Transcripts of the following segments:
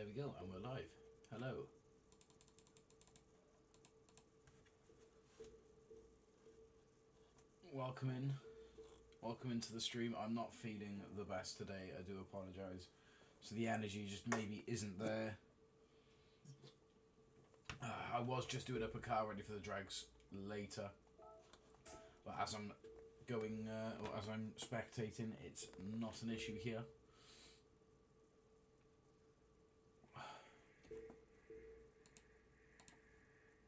There we go, and we're live. Hello. Welcome in. Welcome into the stream. I'm not feeling the best today. I do apologise. So the energy just maybe isn't there. I was just doing up a car ready for the drags later. But as I'm going, or as I'm spectating, it's not an issue here.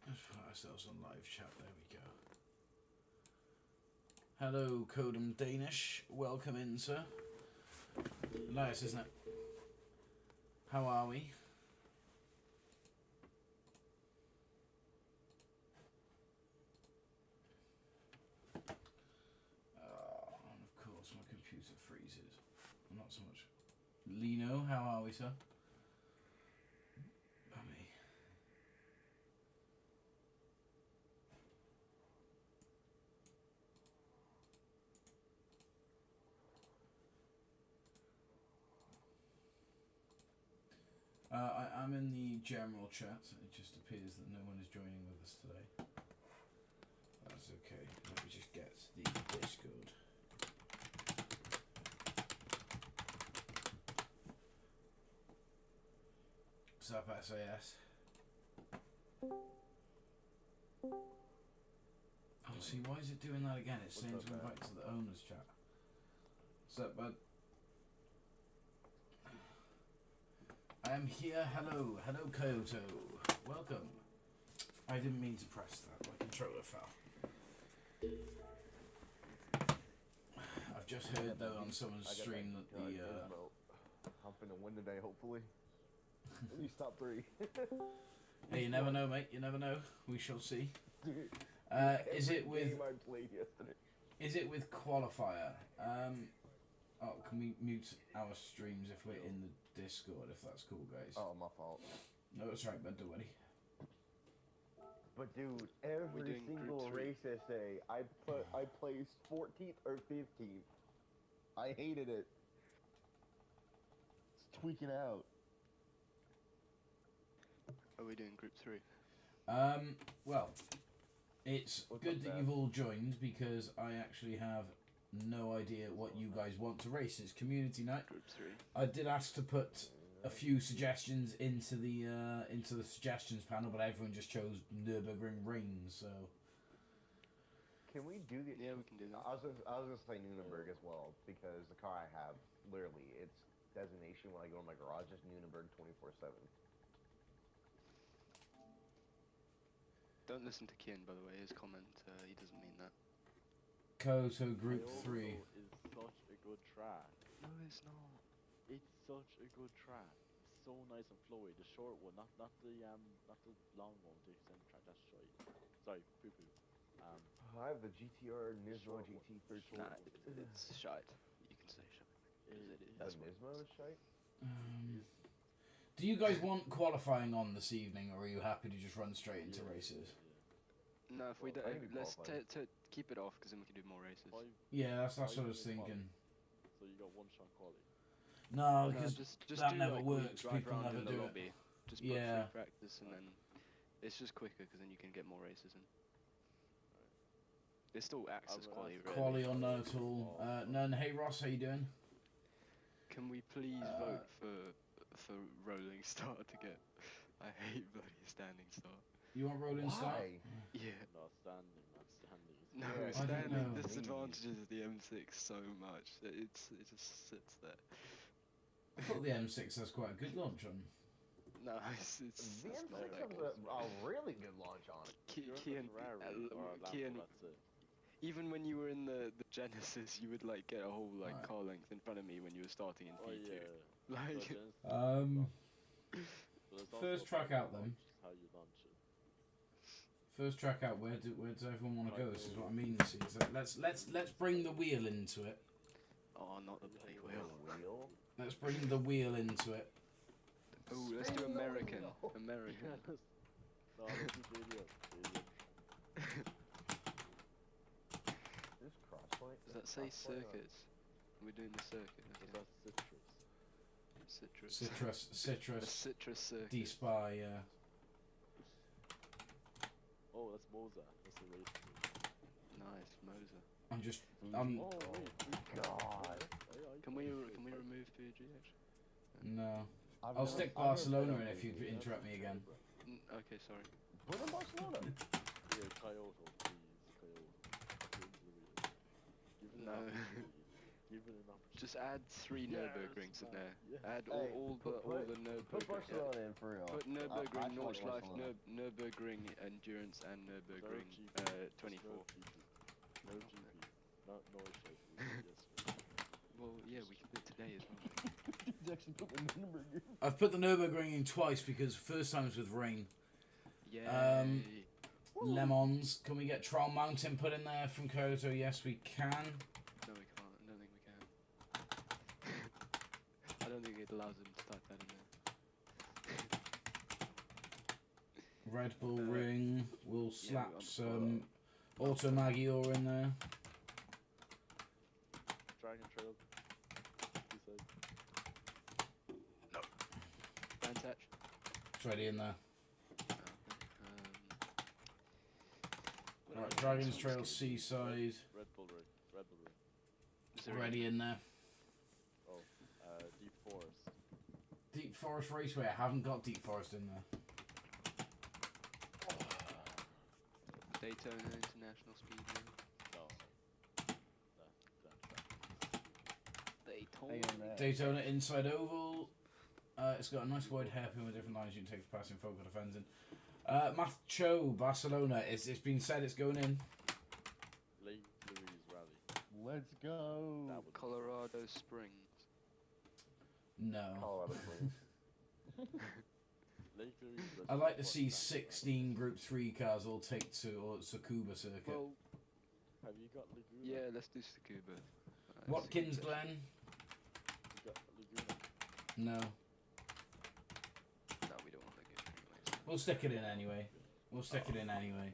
Let's put ourselves on live chat, there we go. Hello, Codem Danish. Welcome in, sir. Nice, isn't it? How are we? And of course, my computer freezes. Not so much. Lino, how are we, sir? Bummy. I'm in the general chat. It just appears that no one is joining with us today. That's okay. Let me just get the Discord. What's up, SAS? Oh, see, why is it doing that again? It's saying to invite to the owners chat. What's up, bud? I am here. Hello. Hello, Kyoto. Welcome. I didn't mean to press that. My controller fell. I've just heard, though, on someone's stream that the... I'm finna win today, hopefully. At least top 3. Hey, you never know, mate. You never know. We shall see. Is it with... I played yesterday. Is it with qualifier? Oh, can we mute our streams if we're in the Discord, if that's cool, guys? Oh, my fault. No, it's right, bud, don't worry. But dude, every single race essay, I placed 14th or 15th. I hated it. It's tweaking out. Are we doing group 3? Well, it's good that you've all joined because I actually have no idea what you guys want to race. It's community night. Group 3. I did ask to put a few suggestions into the suggestions panel, but everyone just chose Nürburgring Ring. So can we do the? Yeah, we can do that. I was gonna say Nuremberg as well because the car I have, literally, its designation when I go in my garage is Nuremberg 24/7. Don't listen to Kian, by the way. His comment, he doesn't mean that. Koto Group 3. It's such a good track. No, it's not. It's such a good track. It's so nice and flowy. The short one, not the long one. The extended track. That's shite. Sorry, poo poo. I have the GTR Nismo GT13. Nah, it's shite. You can say shite. That's Nismo is shite. Do you guys want qualifying on this evening, or are you happy to just run straight into races? No, if we don't, let's keep it off because then we can do more races. Yeah, that's what I was thinking. So you got one shot quality. No, because just that do never like works. Drive People around never in the do lobby. it. Just put free practice and then it's just quicker because then you can get more races in. It still acts as quali. Really. Quali or no at all. None. Hey Ross, how you doing? Can we please vote for rolling start to get? I hate bloody standing start. You want rolling start? Yeah. No, standing, man. Standing. No, I standing don't know. disadvantages the M6 so much. It just sits there. I thought the M6 has quite a good launch on. No, it's The not M6 that has a really good launch on it. Kian, even when you were in the Genesis, you would like get a whole car length in front of me when you were starting in P2. Yeah. Like, first track out then. How you launch it. First track out. Where does everyone want to go? This is what I mean. See, so let's bring the wheel into it. oh, not the bloody wheel. Let's bring the wheel into it. Oh, let's do American. American. No, let's do idiot. This crosslight. Does that say circuits? We're doing the circuit. Okay. That's citrus. Citrus. Citrus. A citrus circus. D-Spy, yeah. Oh, that's Moza. That's the race. Nice, Moser. I'm just... Oh, wait. God. Can we remove PG actually? No. I've I'll never- stick I've never Barcelona played in on if you PG. interrupt me again. Okay, sorry. Put in Barcelona. Yeah, Kyoto, please. Kyoto. Give it an No. opportunity. Give it an opportunity. Just add 3 Nürburgrings in there. Yeah. Add Hey, all the Nürburgring. Put Barcelona in for real. Put Nürburgring, I like Nordschleife, Barcelona. Nürburgring Endurance, and Nürburgring GP. 24. No GP. Not Nordschleife. Yes, sir. Well, yeah, we can do it today as well. Jackson put the Nürburgring. I've put the Nürburgring in twice because first time was with rain. Yeah. Le Mans. Can we get Trial Mountain put in there from Kyoto? Yes, we can. No, we can't. I don't think we can. I don't think it allows them to type that in there. Red Bull Ring. We'll slap we want- some Auto Maggior in there. Dragon Trail. He said. Brands Hatch. It's already in there. What Right, else? Dragon's Let's Trail get- Seaside. Red Bull Ring. Red Bull Ring. Is there Already in there. Oh, Deep Forest. Deep Forest Raceway. I haven't got Deep Forest in there. Daytona International Speedway. No. Daytona. Hang on there. Daytona Inside Oval. It's got a nice wide hairpin with different lines you can take for passing, focal defending. Macho Barcelona. It's been said it's going in. Lake Louise Rally. Let's go. That would Colorado Springs. No. Colorado Springs. Lake Louise. I'd like to see 16 Group 3 cars all take to Tsukuba circuit. Well, Have you got Laguna? yeah, let's do Tsukuba. Watkins Glen? You got Laguna. No. No, we don't want Laguna anyways. We'll stick it in anyway.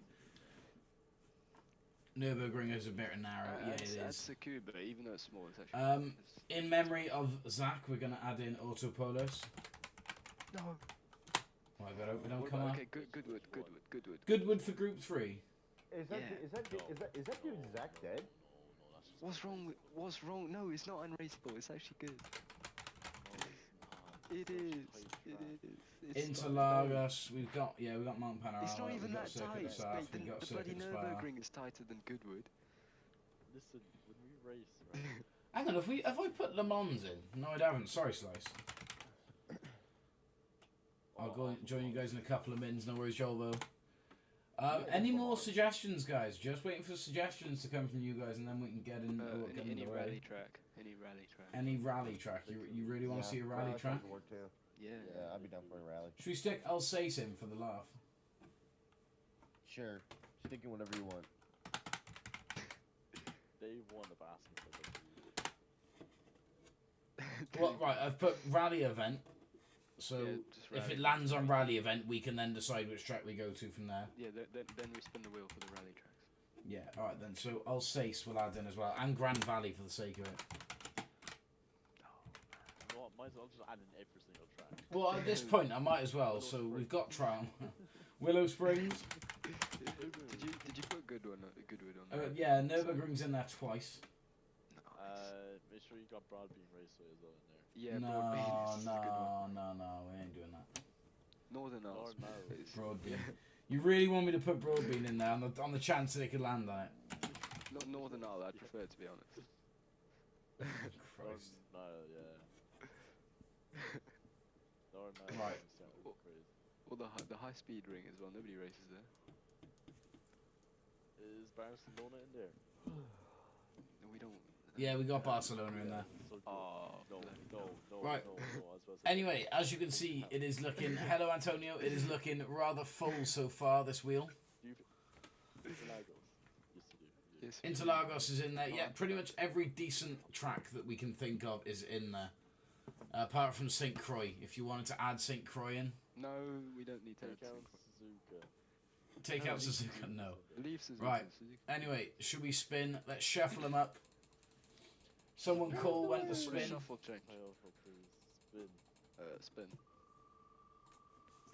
Nürburgring is a bit narrow. Yeah, it Add is. Tsukuba, even though it's small, it's actually. It's... In memory of Zach, we're going to add in Autopolos. No. Oh, I better hope we don't What come about, up. okay, Goodwood. Goodwood for Group 3. Is that Yeah. is that dude Zach dead? What's wrong? No, it's not unraceable. It's actually good. It is. It's Interlagos, we've got Mount Panorama. It's not even we've got that Circuit tight. of South, Mate, we've got the bloody Circuit of Spa. Nürburgring is tighter than Goodwood. Listen, when we race, right? Hang on, have I put Le Mans in? No, I haven't. Sorry, Slice. I'll go and join you guys in a couple of minutes. No worries, Joel. Any more suggestions, guys? Just waiting for suggestions to come from you guys, and then we can get in. Any underway. rally track. Any rally track. Any rally track? You really want to see a rally track? would work too. Yeah. Yeah, I'd be down for a rally. Should we stick Alsace in for the laugh? Sure. Stick in whatever you want. They won the basketball. Well, right, I've put rally event. So Yeah, just if rally. it lands on rally event, we can then decide which track we go to from there. Yeah, then we spin the wheel for the rally tracks. Yeah, alright then. So Alsace will add in as well, and Grand Valley for the sake of it. You know what? Might as well just add in every single track. Well, at this point, I might as well. So we've got Trial, Willow Springs. Did you put Goodwood on there? Yeah, Nürburgring's in there twice. Make sure you got Broadbean Raceway as well in there. Yeah, No, Broadbean is a good one. no, we ain't doing that. Northern Arts. Northern Arts. Broadbean. You really want me to put Broadbean in there on the chance that it could land on it? Not Northern Arts, I'd prefer to be honest. Christ. No, yeah. Northern Ireland Right. is sounding crazy. Or the high speed ring as well, nobody races there. Is Barcelona in there? No, we don't. Yeah, we got Barcelona in there. So good. Oh, no, bloody no, no, Right. no, I was about to say- Anyway, as you can see, it is looking. Hello, Antonio. It is looking rather full so far. This wheel. Interlagos. Used to do. Yeah. Yes. Interlagos is in there. Yeah, pretty much every decent track that we can think of is in there. Apart from St. Croix. If you wanted to add St. Croix in, No, we don't need to. Take add out Suzuka. Suzuka. take No, out leave Suzuka. No. Leave Suzuka. Right. Suzuka. Anyway, should we spin? Let's shuffle them up. Someone call when to What a spin. shuffle change. Toyota, please. Spin. spin.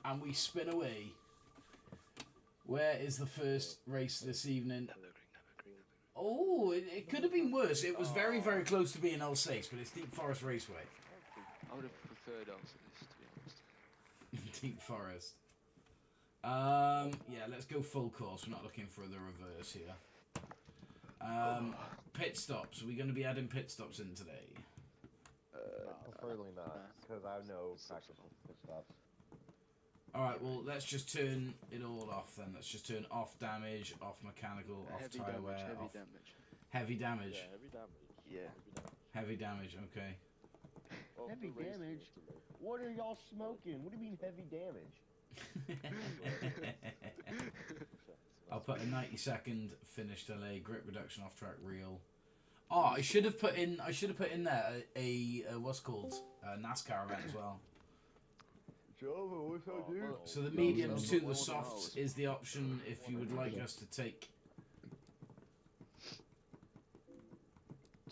And we spin away. Where is the first race this evening? Oh, it could have been worse. It was very, very close to being L6, but it's Deep Forest Raceway. I would have preferred L6, to be honest. Deep Forest. Yeah, let's go full course. We're not looking for the reverse here. Pit stops. Are we going to be adding pit stops in today? Preferably not, because I have no practice with pit stops. Alright, well, let's just turn it all off then. Let's just turn off damage, off mechanical, off Heavy tyre damage, wear, heavy off... damage. Heavy damage. Yeah, heavy damage. Yeah. Heavy damage, okay. Well, Heavy the race damage? to me. What are y'all smoking? What do you mean heavy damage? I'll put a 90-second finish delay, grip reduction, off-track reel. Oh, I should have put in there a what's called a NASCAR event as well. Java, what's up, dude? no. So the No, mediums no, to no, the no, softs no. is the option if you would like us to take.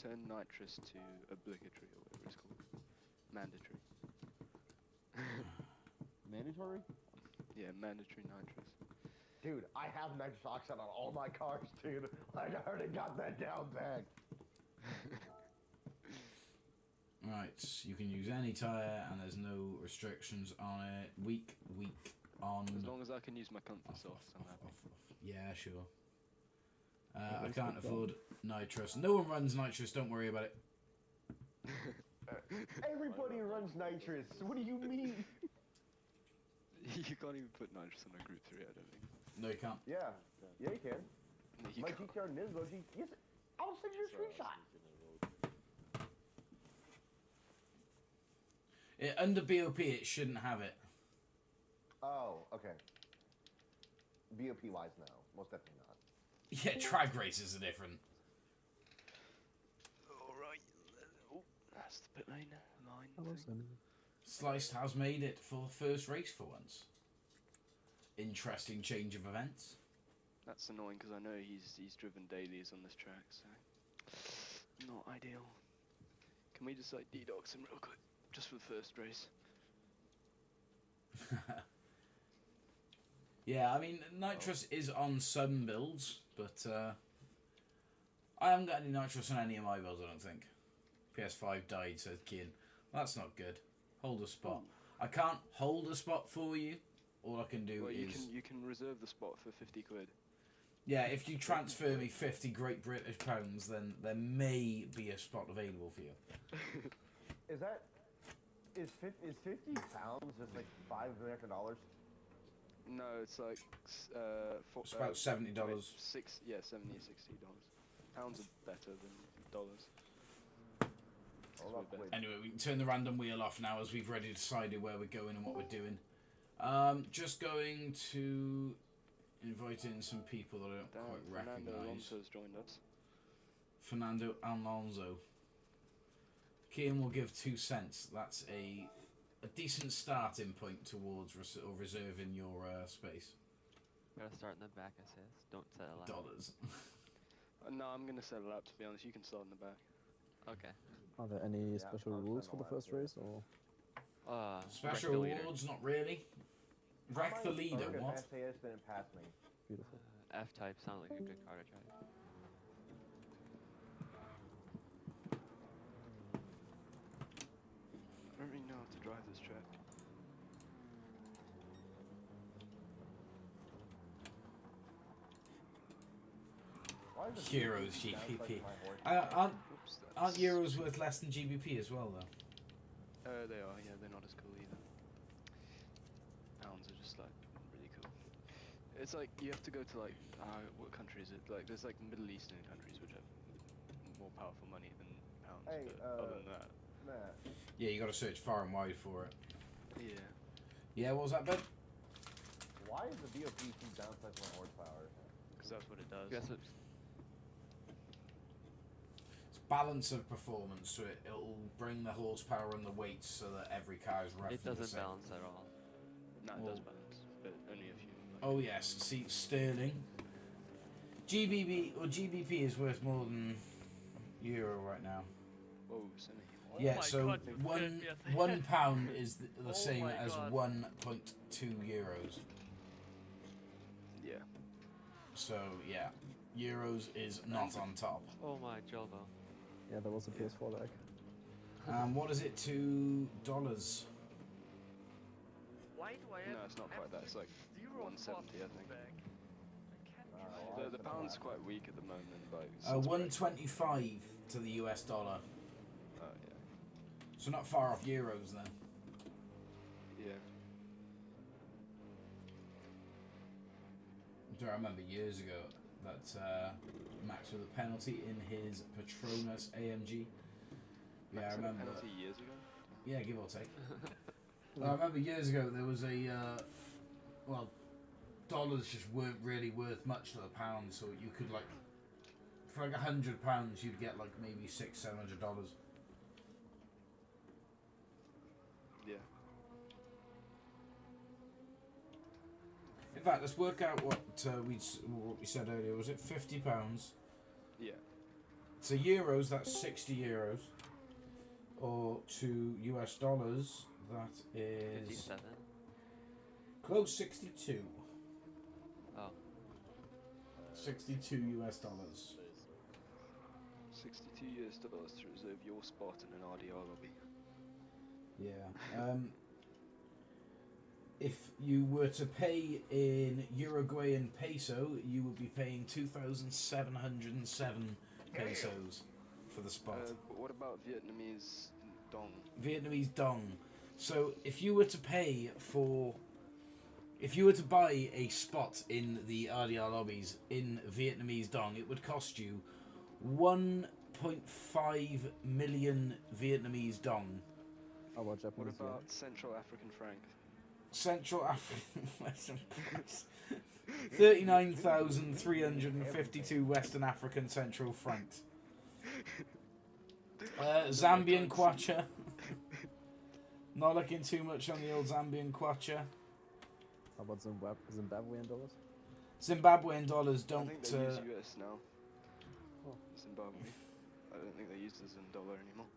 Turn nitrous to obligatory or whatever it's called. Mandatory. Mandatory? Yeah, mandatory nitrous. Dude, I have nitrous oxide on all my cars, dude. Like, I already got that down pat. Right, you can use any tyre and there's no restrictions on it. Weak on. As long as I can use my comfort softs, I'm happy. Yeah, sure. I can't afford nitrous. No one runs nitrous. Don't worry about it. Everybody runs nitrous. What do you mean? You can't even put nitrous on a Group 3, I don't think. No, you can't. Yeah. Yeah, you can. No, you My can't. GTR Nismo, yes, I'll send you a screenshot. Under BOP, it shouldn't have it. Oh, okay. BOP wise, no. Most definitely not. Yeah, drag races are different. Alright. Oh, that's the pit lane. Hello, Line. Sammy. Sliced has made it for the first race for once. Interesting change of events. That's annoying because I know he's driven dailies on this track, so not ideal. Can we just like dedox him real quick, just for the first race? Yeah, I mean, nitrous is on some builds, but I haven't got any nitrous on any of my builds, I don't think. PS5 died, says Kian. That's not good. Hold a spot. I can't hold a spot for you. All I can do Well, is... you can reserve the spot for 50 quid. Yeah, if you transfer me 50 Great British pounds, then there may be a spot available for you. Is 50 pounds just like $5 American dollars? No, it's like It's about $70. $70, $60. Pounds are better than dollars. Hold up, wait. Anyway, we can turn the random wheel off now as we've already decided where we're going and what we're doing. Just going to invite in some people that I don't Damn, quite Fernando recognise. Alonso's joined us. Fernando Alonso. Kian will give 2 cents. That's a decent starting point towards reserving your space. Gotta start in the back, I says. Don't set it loud. Dollars. No, I'm gonna set it up, to be honest. You can start in the back. Okay. Are there any Yeah, special I'll rules send for the all that first to you. race, or? Special wreck the leader. awards, not really. Wreck the leader, what? SAS didn't pass me. Beautiful. F-type sounds like a good car to drive. I don't really know how to drive this track. Why is it Heroes, sounds like GBP. my horse? Aren't Oops, aren't Euros worth less than GBP as well, though? They are, yeah, they're not as cool either. Pounds are just like really cool. It's like you have to go to like what country is it? Like there's like Middle Eastern countries which have more powerful money than pounds. Hey, but other than that, Matt, Yeah, you got to search far and wide for it. yeah. Yeah, what was that, Ben? why is the BOP keep downsizing my horsepower? Because that's what it does. Guess it's It's balance of performance, so it'll bring the horsepower and the weight so that every car is roughly it the doesn't same. balance at all. No, it Well- does balance, but only if you. Like, Oh yes, see, sterling. GBP is worth more than euro right now. Whoa, Semi, Yeah, my so God, you one scared me, I think. £1 is the Oh same my as God. 1.2 euros. Yeah. So yeah, euros is not on top. Oh my Jolvo. Yeah, there was a PS4 lag. What is it to dollars? Why do I have No, it's not quite that. It's like zero 170, I cost think. back? I can't Oh, imagine. The pound's quite weak at the moment, but since 125 to the US dollar. Oh yeah. So not far off euros then. Yeah. Do I remember years ago that Max with a penalty in his Patronus AMG. Yeah, I Max had a remember. penalty years ago. Yeah, give or take. I remember years ago there was a well, dollars just weren't really worth much to the pound, so you could like for like £100 you'd get like maybe $600-700. Yeah. In fact, let's work out what we said earlier. Was it £50? Yeah. To euros, that's 60 euros. Or to US dollars, that is 57. close 62. Oh. 62 US dollars. 62 US dollars to reserve your spot in an RDR lobby. Yeah. If you were to pay in Uruguayan peso, you would be paying 2,707 pesos for the spot. But what about Vietnamese dong? Vietnamese dong. So if you were to pay for, if you were to buy a spot in the RDR lobbies in Vietnamese dong, it would cost you 1.5 million Vietnamese dong. How about What Japanese yen? about Central African franc? Central African Western price. 39,352 Western African central francs. Zambian kwacha. Not looking too much on the old Zambian kwacha. How about Zimbabwean dollars? Zimbabwean dollars I don't. think they use US now. Oh. Zimbabwe. I don't think they use the Zim dollar anymore.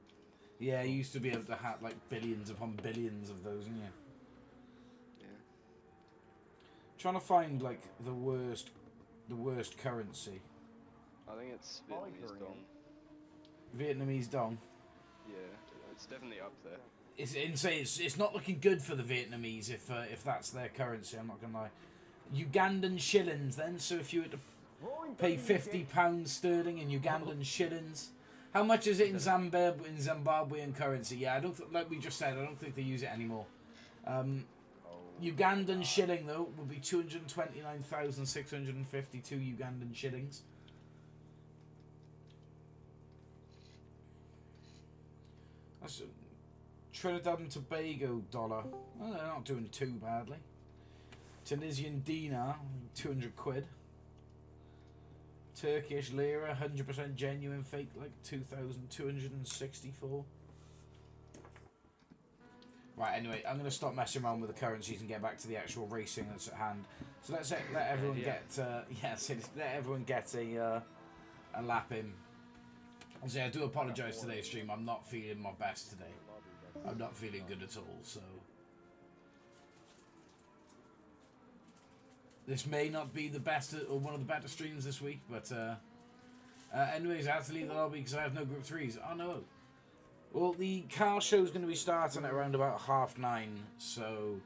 Yeah, you used to be able to have like billions upon billions of those, didn't you? Yeah. Trying to find like the worst currency. I think it's Probably Vietnamese Korean. dong. Vietnamese dong. Yeah, it's definitely up there. It's insane. It's not looking good for the Vietnamese if that's their currency. I'm not gonna lie. Ugandan shillings then. So if you were to pay £50 sterling in Ugandan shillings, how much is it in Zimbabwean currency? Yeah, I don't like we just said. I don't think they use it anymore. Ugandan shilling though would be 229,652 Ugandan shillings. That's Trinidad and Tobago dollar. Well, they're not doing too badly. Tunisian dinar, 200 quid. Turkish lira, 100% genuine fake, like 2,264. Right, anyway, I'm going to stop messing around with the currencies and get back to the actual racing that's at hand. So let's let everyone get let everyone get a lap in. Obviously, I do apologise today's stream. I'm not feeling my best today. I'm not feeling good at all, so this may not be the best or one of the better streams this week. But anyways, I have to leave the lobby because I have no group 3s. Oh no. Well, the car show is going to be starting at around about 9:30, so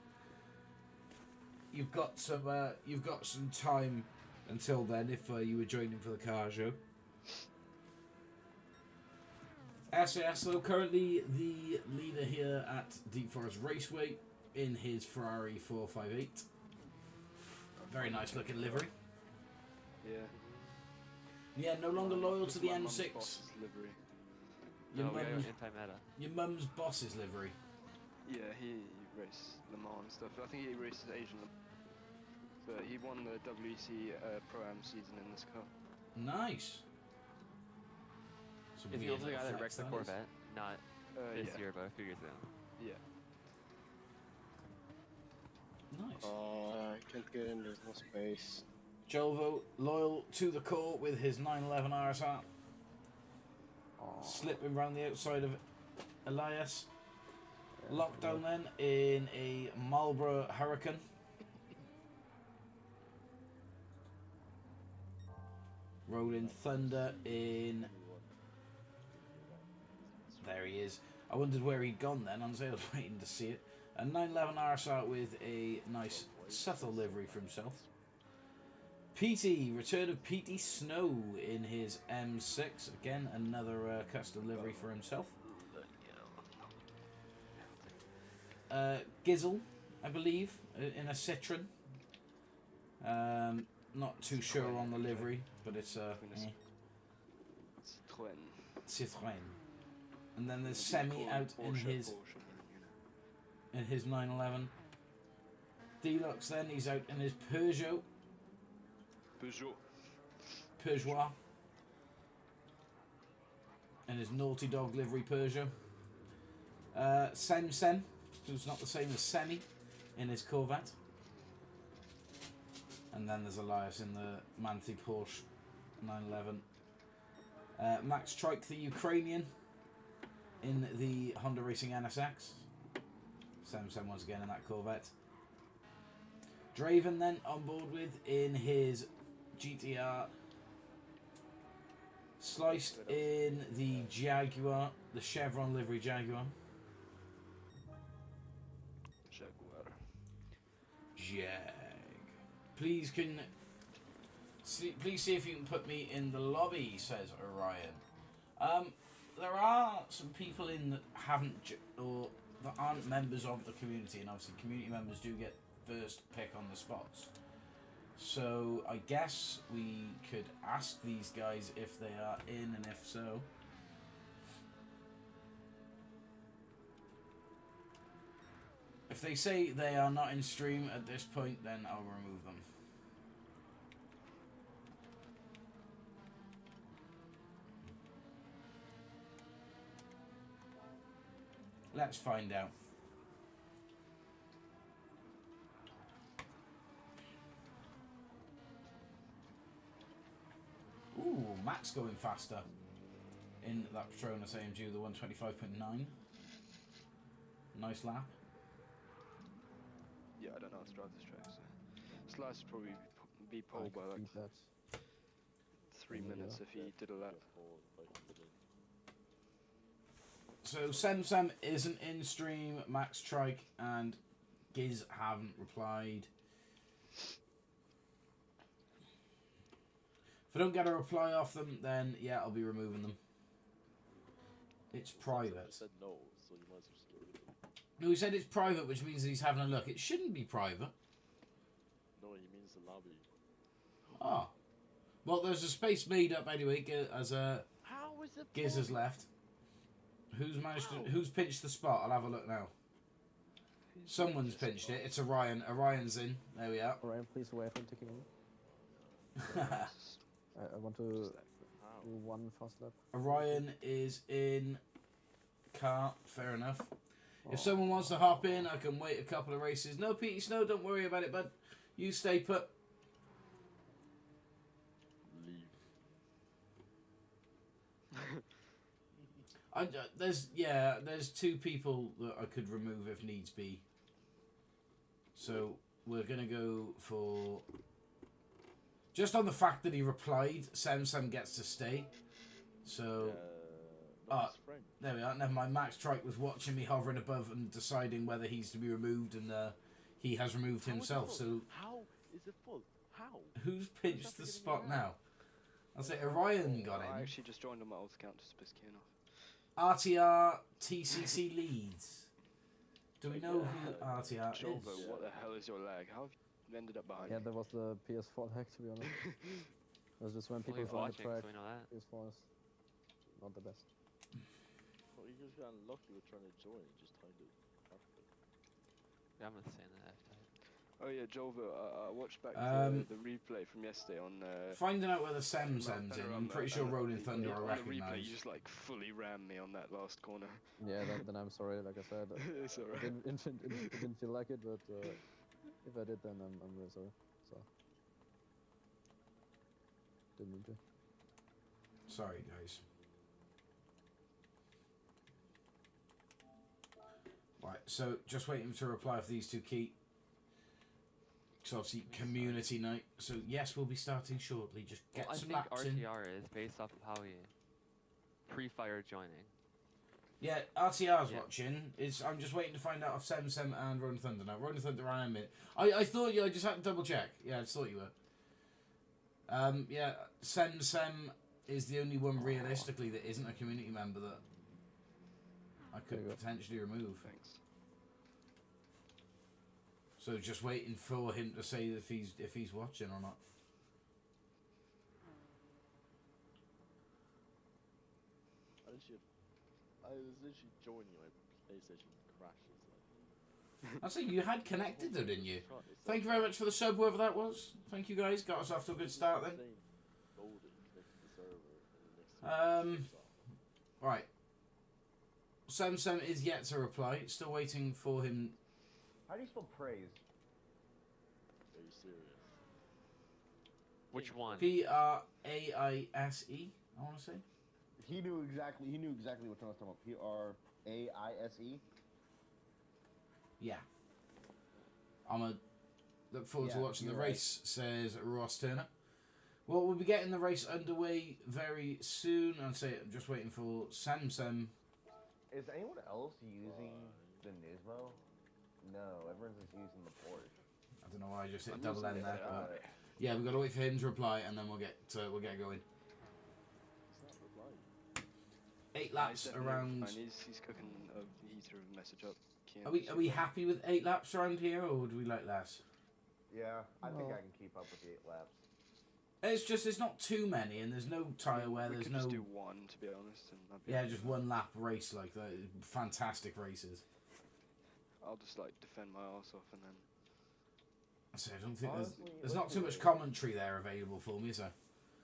you've got some time until then if you were joining for the car show. SAS, though, currently the leader here at Deep Forest Raceway in his Ferrari 458. Very nice looking livery. Yeah. Yeah, no longer loyal Just to the my mum's M6. boss's livery. Your No, we got mum's, anti-meta. your mum's boss's livery. Yeah, he raced Le Mans and stuff. I think he races Asian Le Mans. But he won the WEC Pro-Am season in this car. Nice. Some Is he weird also the guy little that flex wrecked the that is. Corvette? Not this Yeah. year, but a few years ago. Yeah. Nice. I can't get in, there's no space. Jolvo, loyal to the core with his 911 RSR. Slipping around the outside of Elias. Lockdown then in a Marlboro Hurricane. Rolling Thunder in... There he is. I wondered where he'd gone then. I was waiting to see it. A 911 RSR with a nice subtle livery for himself. PT, return of PT Snow in his M6. Again, another custom livery for himself. Gizzle, I believe, in a Citroen. Not too sure on the livery, but it's Citroen. And then there's Semi out in his 911. Deluxe then, he's out in his Peugeot. And his Naughty Dog livery Peugeot. Sem, who's not the same as Semi, in his Corvette. And then there's Elias in the Manthey Porsche 911. Max Trike, the Ukrainian, in the Honda Racing NSX. Sem once again in that Corvette. Draven then on board with in his GTR. Sliced in the Jaguar, the Chevron livery Jaguar. Please see if you can put me in the lobby, says Orion. There are some people in that that aren't members of the community, and obviously community members do get first pick on the spots. So I guess we could ask these guys if they are in, and if so. If they say they are not in stream at this point, then I'll remove them. Let's find out. Ooh, Matt's going faster in that Petronas AMG, the 125.9. Nice lap. Yeah, I don't know how to drive this track, so Slice would probably be pole by like 3 minutes if he did a lap. So Sem isn't in stream, Max Trike and Giz haven't replied. If I don't get a reply off them, then yeah, I'll be removing them. It's private. Said no, so you might as well just get rid of them. No, he said it's private, which means he's having a look. It shouldn't be private. No, he means the lobby. Ah. Well, there's a space made up anyway, as How is it? Giz has left. Who's pinched the spot? I'll have a look now. Someone's pinched it. It's Orion. Orion's in. There we are. Orion, please wait for taking over. I want to do one fast lap. Orion is in car. Fair enough. If someone wants to hop in, I can wait a couple of races. No, Petey Snow, don't worry about it, bud. You stay put. There's two people that I could remove if needs be. So we're gonna go for just on the fact that he replied. Sem gets to stay. So there we are. Never mind. Max Trike was watching me hovering above and deciding whether he's to be removed, and he has removed himself. So how is it full? How? Who's pinched the spot now? I'll say Orion got in. I actually just joined on my old account to piss Kian off. RTR TCC leads. Do we know who RTR is? What the hell is your lag? How have you ended up behind Yeah, me? there was the PS4 hack, to be honest. It was just when people Well, join the watching, track. so we know that. PS4 is not the best. Well, you just got unlucky with trying to join. You just timed it perfectly. Yeah, I'm not saying that F-type. Oh yeah, Jolvo, I watched back the replay from yesterday on... Finding out whether Sem's in. I'm pretty sure Rolling Thunder I on the replay, recognise. you just like fully rammed me on that last corner. Yeah, then I'm sorry. Like I said, It's alright. it didn't feel like it, but if I did, then I'm really sorry. So didn't mean to. Sorry, guys. So just waiting to reply for these two key. So obviously community night. So yes, we'll be starting shortly. Just get I some think laps in. RTR is based off of how we pre-fire joining. Yeah, RTR's Yeah. watching. I'm just waiting to find out if Sem and Rolling Thunder now. Rolling Thunder, I am in. I thought you. I just had to double check. Yeah, I just thought you were. Yeah, Sem is the only one realistically that isn't a community member that I could potentially remove. Thanks. So just waiting for him to say if he's watching or not. I was literally joining my PlayStation crashes. I say you had connected though, didn't you? Thank you very much for the sub, whoever that was. Thank you guys. Got us off to a good start then. Right. Sem is yet to reply. Still waiting for him. How do you spell praise? Are you serious? Which one? Praise. I want to say. He knew exactly what I was talking about. Praise. Yeah. I'm a look forward to watching the race, says Ross Turner. Well, we'll be getting the race underway very soon. I'd say I'm just waiting for Sem. Is anyone else using the Nismo? No, everyone's just using the Porsche. I don't know why I just hit double N there. But yeah, we've got to wait for him to reply, and then we'll get going. 8 laps around. He's cooking a heater of message up. Are we happy with 8 laps around here, or would we like less? Yeah, I think I can keep up with the 8 laps. It's not too many, and there's no tyre wear. There's could no. Just do one, to be honest. And just one lap race like that. Fantastic races. I'll just like defend my arse off and then. So I don't think there's not too much commentary there available for me, so.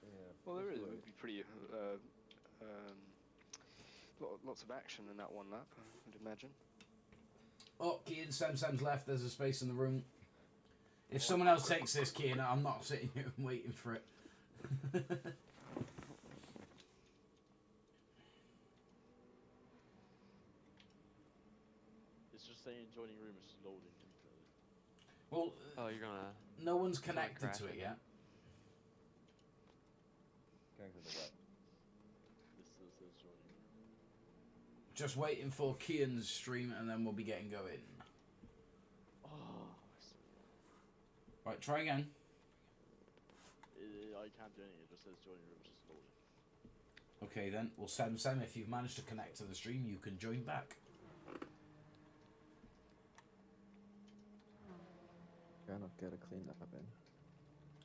Yeah. Well, there is. It would be pretty. Lots of action in that one lap, I would imagine. Oh, Kian, Sem's left. There's a space in the room. If someone else takes this, Kian, I'm not sitting here and waiting for it. It's just saying joining room is loading. Well, you're gonna. No one's connected to it yet. Connected to what? This says joining room. Just waiting for Kian's stream, and then we'll be getting going. Oh, Right, try again. I can't do anything. It just says joining room is just loading. Okay then, well Sem, if you've managed to connect to the stream, you can join back. Cannot get a clean lap in.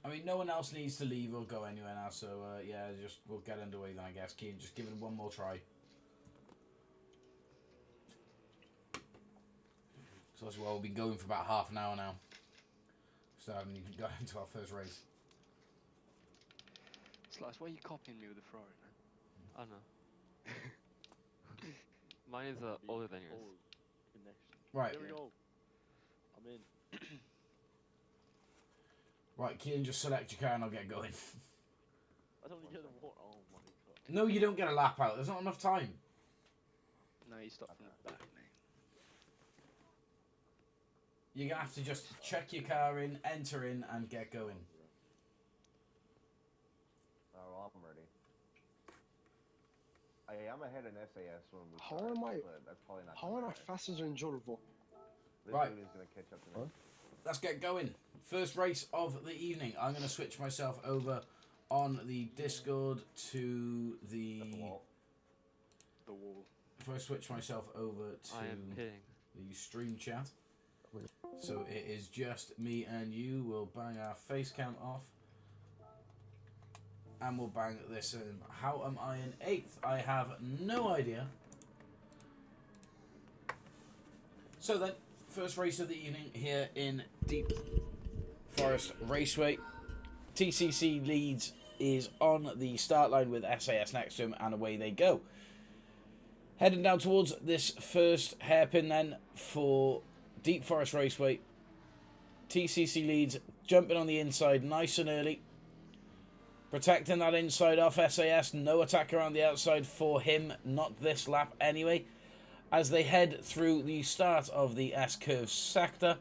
I mean, no one else needs to leave or go anywhere now, so yeah, we'll get underway then, I guess. Kian, just give it one more try. So as well, we've been going for about half an hour now. So I haven't even got into our first race. Slice, why are you copying me with the Ferrari, man? Oh no. Mine is older than yours. Old connection. Right. There we go. I'm in. Right, Kian, just select your car and I'll get going. I don't get a what? Oh my god. No, you don't get a lap out. There's not enough time. No, you stopped from the back, mate. You're going to have to just check your car in, enter in, and get going. Oh, I'm ready. I'm ahead in SAS when we How start, am I- but that's probably not How gonna am I matter. faster than Jorvo? This Right. dude is going to catch up to me. Let's get going. First race of the evening. I'm going to switch myself over on the Discord to the... The wall. If I switch myself over I am to pitting. the stream chat. So it is just me and you. We'll bang our face cam off. And we'll bang this in. How am I in 8th? I have no idea. So then, first race of the evening here in Deep Forest Raceway. TCC Leeds is on the start line with SAS next to him, and away they go. Heading down towards this first hairpin then for Deep Forest Raceway. TCC Leeds jumping on the inside nice and early. Protecting that inside off SAS. No attack around the outside for him. Not this lap anyway. as they head through the start of the S-curve sector.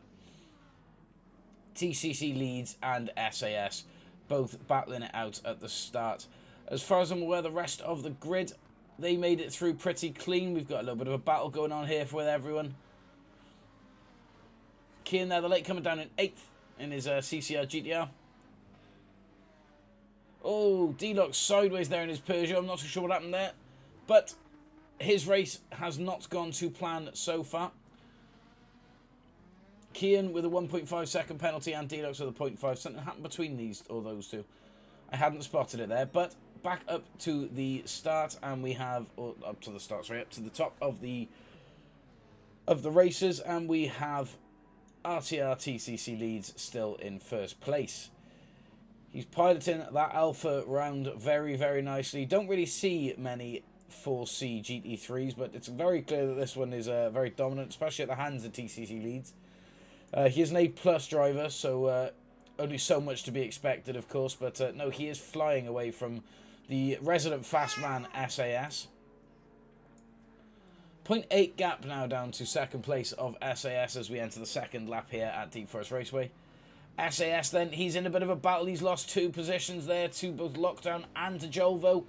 TCC Leeds and SAS both battling it out at the start. As far as I'm aware, the rest of the grid, they made it through pretty clean. We've got a little bit of a battle going on here with everyone. Kian there, the late coming down in 8th in his CCR GTR. Oh, D-Lock sideways there in his Peugeot. I'm not too sure what happened there. But his race has not gone to plan so far. Kian with a 1.5 second penalty and D-Lox with a 0.5. Something happened between those two. I hadn't spotted it there. But back up to the start, and we have... Or up to the start, sorry. Up to the top of the races, and we have RTR TCC Leeds still in first place. He's piloting that Alpha round very, very nicely. Don't really see many 4C GT3s, but it's very clear that this one is very dominant, especially at the hands of TCC Leeds. He is an A+ driver, so only so much to be expected, of course. But no, he is flying away from the resident fast man SAS. 0.8 gap now down to second place of SAS as we enter the second lap here at Deep Forest Raceway. SAS then, he's in a bit of a battle. He's lost 2 positions there to both Lockdown and to Jolvo.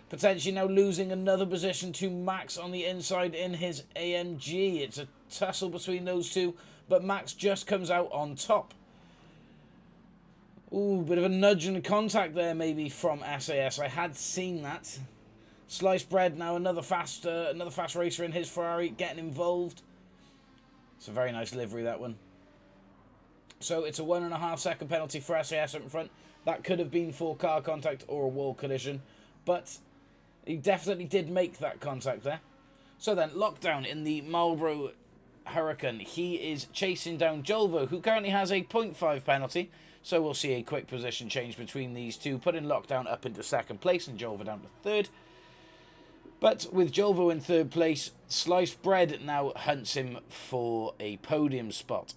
Potentially now losing another position to Max on the inside in his AMG. It's a tussle between those two, but Max just comes out on top. Ooh, bit of a nudge and contact there maybe from SAS. I had seen that. Sliced Bread now, another fast racer in his Ferrari getting involved. It's a very nice livery, that one. So it's a 1.5 second penalty for SAS up in front. That could have been for car contact or a wall collision, but he definitely did make that contact there. So then, Lockdown in the Marlboro Huracan. He is chasing down Jolvo, who currently has a 0.5 penalty. So we'll see a quick position change between these two, putting Lockdown up into second place and Jolvo down to third. But with Jolvo in third place, Sliced Bread now hunts him for a podium spot.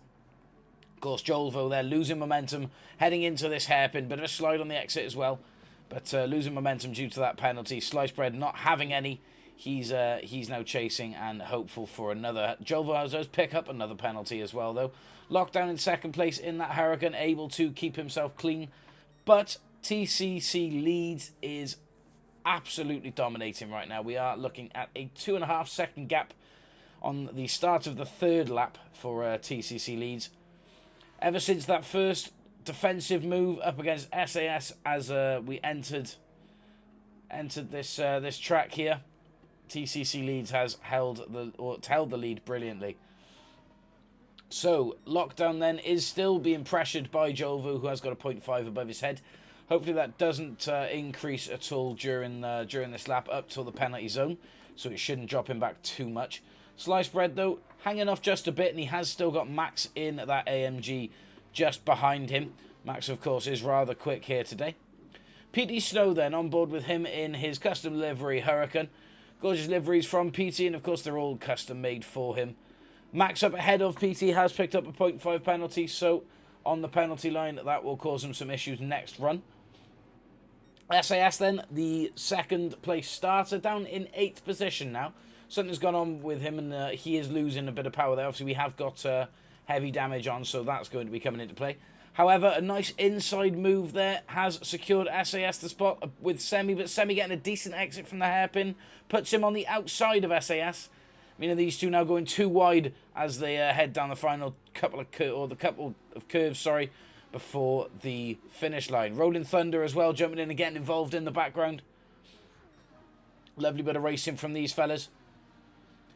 Of course, Jolvo there losing momentum, heading into this hairpin. Bit of a slide on the exit as well, but losing momentum due to that penalty. Sliced Bread not having any. He's now chasing and hopeful for another. Jolvo does pick up another penalty as well, though. Lockdown in second place in that Huracan, able to keep himself clean. But TCC Leeds is absolutely dominating right now. We are looking at a 2.5 second gap on the start of the third lap for TCC Leeds. Ever since that first defensive move up against SAS as we entered this track here, TCC Leeds has held the lead brilliantly. So Lockdown then is still being pressured by Jolvo, who has got a 0.5 above his head. Hopefully that doesn't increase at all during this lap up till the penalty zone, so it shouldn't drop him back too much. Sliced Bread though, hanging off just a bit, and he has still got Max in that AMG just behind him. Max, of course, is rather quick here today. PT Snow then on board with him in his custom livery Huracan. Gorgeous liveries from PT, and of course they're all custom made for him. Max up ahead of PT has picked up a 0.5 penalty, so on the penalty line that will cause him some issues next run. SAS then, the second place starter, down in 8th position now. Something's gone on with him, and he is losing a bit of power there. Obviously, we have got heavy damage on, so that's going to be coming into play. However, a nice inside move there has secured SAS the spot with Semi, but Semi getting a decent exit from the hairpin puts him on the outside of SAS. Meaning these two now going too wide as they head down the final couple of curves, before the finish line. Rolling Thunder as well, jumping in and getting involved in the background. Lovely bit of racing from these fellas.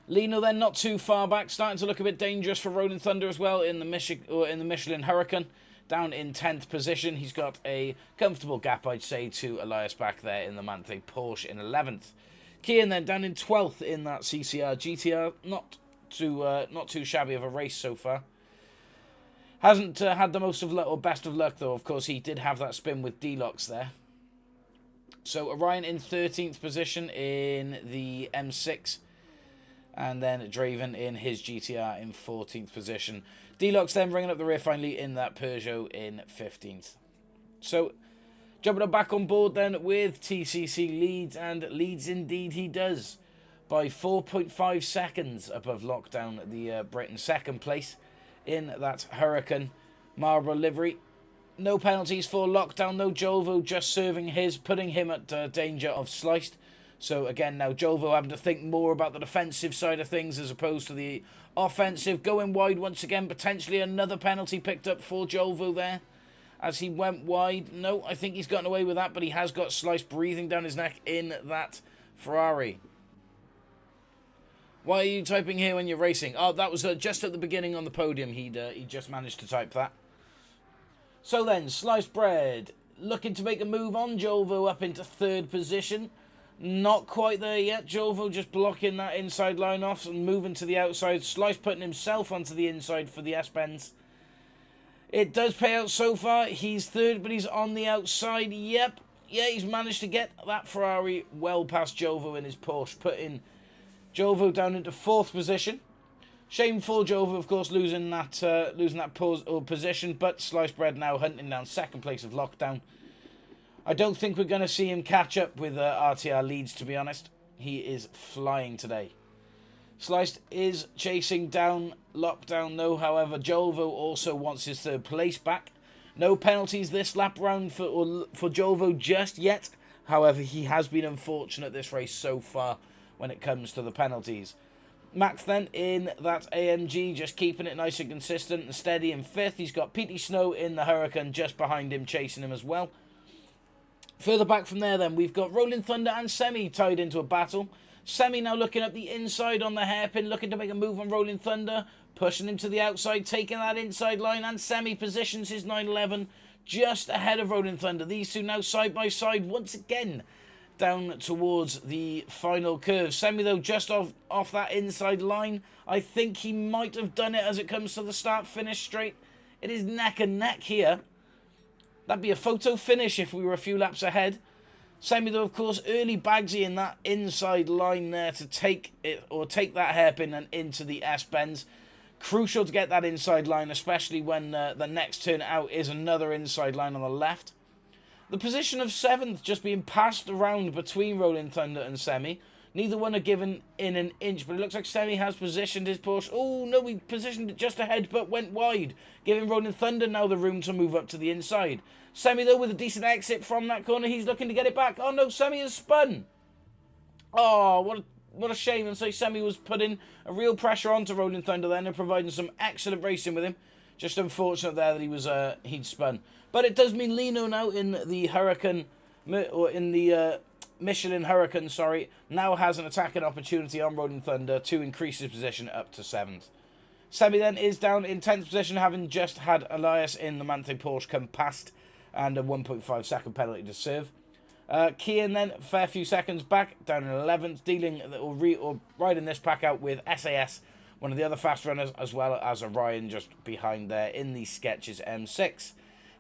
Lino then not too far back, starting to look a bit dangerous for Rolling Thunder as well in the Michelin Huracan. Down in 10th position, he's got a comfortable gap, I'd say, to Elias back there in the Manthe Porsche in 11th. Kian then down in 12th in that CCR GTR, not too shabby of a race so far. Hasn't had the most of luck or best of luck though. Of course, he did have that spin with D-Locks there. So Orion in 13th position in the M6. And then Draven in his GTR in 14th position. D-Locks then bringing up the rear finally in that Peugeot in 15th. So jumping back on board then with TCC Leeds, and leads indeed he does. by 4.5 seconds above Lockdown, the Britain second place in that Hurricane Marlborough livery. No penalties for Lockdown, though. Jolvo just serving his, putting him at danger of sliced. So again, now Jolvo having to think more about the defensive side of things as opposed to the offensive. Going wide once again, potentially another penalty picked up for Jolvo there as he went wide. No, I think he's gotten away with that, but he has got sliced breathing down his neck in that Ferrari. Why are you typing here when you're racing? Oh, that was just at the beginning on the podium. He just managed to type that. So then, Sliced Bread looking to make a move on Jolvo up into third position. Not quite there yet. Jolvo just blocking that inside line off and moving to the outside. Slice putting himself onto the inside for the S-Bends. It does pay out so far. He's third, but he's on the outside. Yep. Yeah, he's managed to get that Ferrari well past Jolvo in his Porsche, putting Jolvo down into fourth position. Shameful, Jolvo, of course, losing that position, but Sliced Bread now hunting down second place of Lockdown. I don't think we're going to see him catch up with RTR Leeds, to be honest. He is flying today. Sliced is chasing down Lockdown, though. However, Jolvo also wants his third place back. No penalties this lap round for Jolvo just yet. However, he has been unfortunate this race so far when it comes to the penalties. Max then in that AMG, just keeping it nice and consistent and steady in fifth. He's got Petey Snow in the Hurricane just behind him, chasing him as well. Further back from there then, we've got Rolling Thunder and Semi tied into a battle. Semi now looking up the inside on the hairpin, looking to make a move on Rolling Thunder, pushing him to the outside, taking that inside line, and Semi positions his 911 just ahead of Rolling Thunder. These two now side by side once again down towards the final curve. Semi, though, just off that inside line. I think he might have done it as it comes to the start-finish straight. It is neck and neck here. That'd be a photo finish if we were a few laps ahead. Semi, though, of course, early Bagsy in that inside line there to take it, or take that hairpin and into the S-Bends. Crucial to get that inside line, especially when the next turn out is another inside line on the left. The position of 7th just being passed around between Rolling Thunder and Semi. Neither one are given in an inch, but it looks like Semi has positioned his Porsche. Oh, no, he positioned it just ahead, but went wide, giving Rolling Thunder now the room to move up to the inside. Semi, though, with a decent exit from that corner, he's looking to get it back. Oh, no, Semi has spun. Oh, what a shame. And so Semi was putting a real pressure onto Rolling Thunder then and providing some excellent racing with him. Just unfortunate there that he'd spun. But it does mean Lino now in the Hurricane, or in the Michelin Hurricane, sorry, now has an attacking opportunity on Rolling Thunder to increase his position up to 7th. Semi then is down in 10th position, having just had Elias in the Mante Porsche come past and a 1.5 second penalty to serve. Kian then, a fair few seconds back, down in 11th, dealing or riding this pack out with SAS, one of the other fast runners, as well as Orion just behind there in the Sketches M6.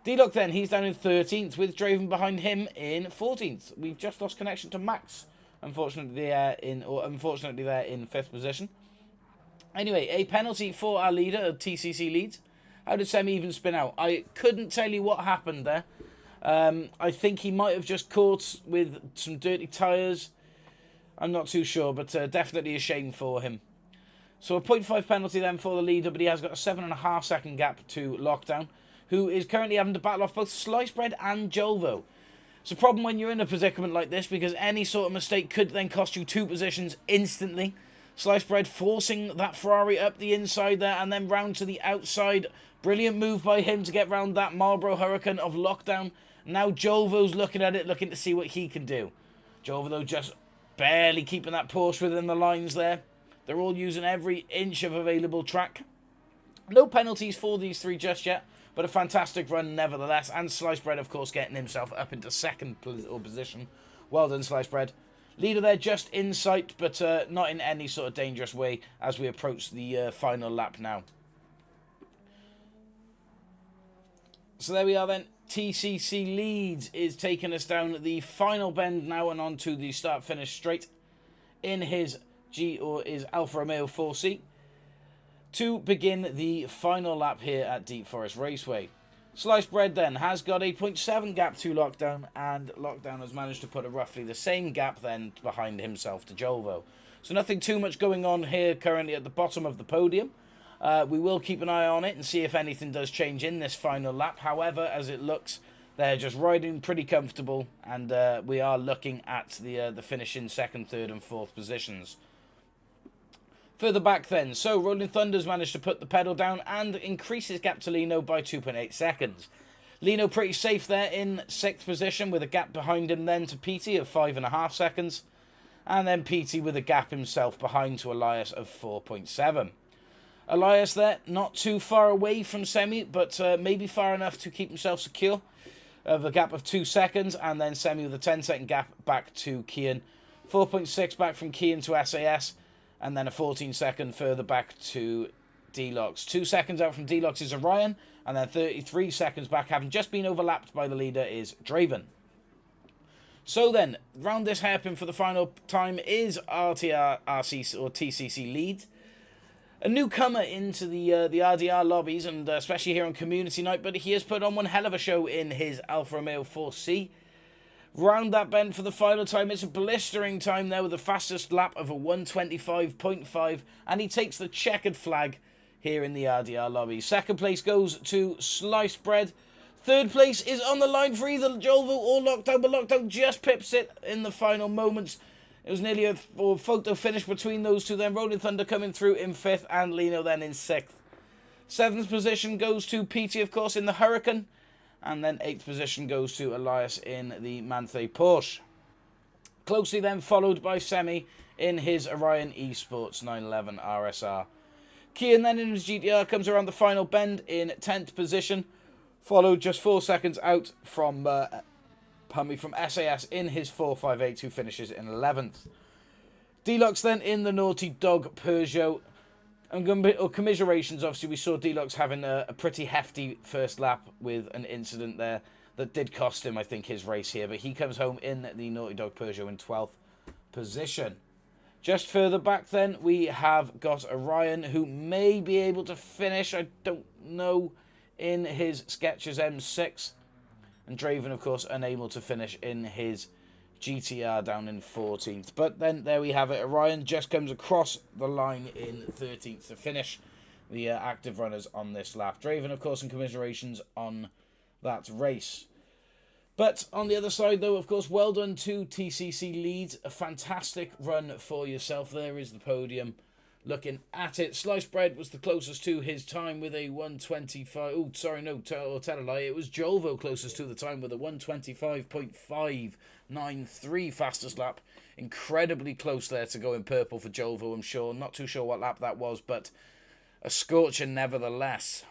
D-Lock then, he's down in 13th, with Draven behind him in 14th. We've just lost connection to Max, unfortunately there in 5th position. Anyway, a penalty for our leader of TCC Leeds. How did Semi even spin out? I couldn't tell you what happened there. I think he might have just caught with some dirty tyres. I'm not too sure, but definitely a shame for him. So a 0.5 penalty then for the leader, but he has got a 7.5 second gap to Lockdown, who is currently having to battle off both Sliced Bread and Jolvo. It's a problem when you're in a predicament like this, because any sort of mistake could then cost you 2 positions instantly. Sliced Bread forcing that Ferrari up the inside there and then round to the outside. Brilliant move by him to get round that Marlboro Hurricane of Lockdown. Now Jolvo's looking at it, looking to see what he can do. Jolvo, though, just barely keeping that Porsche within the lines there. They're all using every inch of available track. No penalties for these three just yet, but a fantastic run nevertheless. And Sliced Bread, of course, getting himself up into second position. Well done, Sliced Bread. Leader there just in sight, but not in any sort of dangerous way as we approach the final lap now. So there we are then. TCC Leeds is taking us down the final bend now and on to the start-finish straight in his Alfa Romeo 4C to begin the final lap here at Deep Forest Raceway. Sliced Bread then has got a 0.7 gap to Lockdown, and Lockdown has managed to put a roughly the same gap then behind himself to Jolvo. So nothing too much going on here currently at the bottom of the podium. We will keep an eye on it and see if anything does change in this final lap. However, as it looks, they're just riding pretty comfortable, and we are looking at the finish in 2nd, 3rd and 4th positions. Further back then, so Rolling Thunder's managed to put the pedal down and increase his gap to Lino by 2.8 seconds. Lino pretty safe there in 6th position with a gap behind him then to PT of 5.5 seconds. And then PT with a gap himself behind to Elias of 4.7. Elias there, not too far away from Semi, but maybe far enough to keep himself secure. Of a gap of 2 seconds, and then Semi with a 10-second gap back to Kian. 4.6 back from Kian to SAS, and then a 14-second further back to D-Lox. 2 seconds out from D-Lox is Orion, and then 33 seconds back, having just been overlapped by the leader, is Draven. So then, round this hairpin for the final time is RTR, RC, or TCC lead. A newcomer into the RDR lobbies, and especially here on Community Night, but he has put on one hell of a show in his Alfa Romeo 4C. Round that bend for the final time, it's a blistering time there with the fastest lap of a 1:25.5, and he takes the checkered flag here in the RDR lobby. 2nd place goes to Sliced Bread. 3rd place is on the line for either Jolvo or Lockdown, but Lockdown just pips it in the final moments. It was nearly a photo finish between those two. Then Rolling Thunder coming through in 5th and Lino then in 6th. 7th position goes to PT, of course, in the Hurricane. And then 8th position goes to Elias in the Manthe Porsche. Closely then followed by Semi in his Orion Esports 911 RSR. Kian then in his GTR comes around the final bend in 10th position. Followed just 4 seconds out from from SAS in his 458, who finishes in 11th. D-Lox then in the Naughty Dog Peugeot. And commiserations, obviously, we saw D-Lox having a pretty hefty first lap with an incident there that did cost him, I think, his race here. But he comes home in the Naughty Dog Peugeot in 12th position. Just further back then, we have got Orion, who may be able to finish, I don't know, in his Skechers M6. And Draven, of course, unable to finish in his GTR down in 14th. But then there we have it. Orion just comes across the line in 13th to finish the active runners on this lap. Draven, of course, and commiserations on that race. But on the other side, though, of course, well done to TCC Leeds. A fantastic run for yourself. There is the podium. Looking at it, Sliced Bread was the closest to his time with a 1:25. Oh, sorry, no, tell a lie. It was Jolvo closest to the time with a 1:25.593 fastest lap. Incredibly close there to go in purple for Jolvo, I'm sure. Not too sure what lap that was, but a scorcher nevertheless.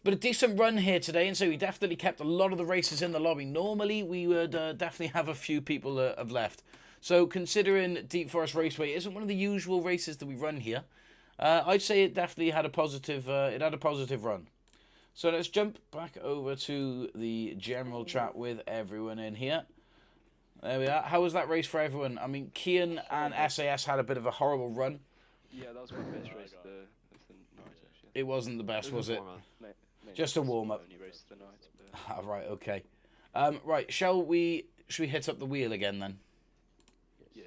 But a decent run here today, and so we definitely kept a lot of the races in the lobby. Normally, we would definitely have a few people have left. So considering Deep Forest Raceway isn't one of the usual races that we run here, I'd say it definitely had a positive. It had a positive run. So let's jump back over to the general chat with everyone in here. There we are. How was that race for everyone? I mean, Kian and SAS had a bit of a horrible run. Yeah, that was my best race of the night, actually. It wasn't the best, was it? Just a warm-up. Only race of the night, but... Ah, right, okay. Right, should we hit up the wheel again then? Yes.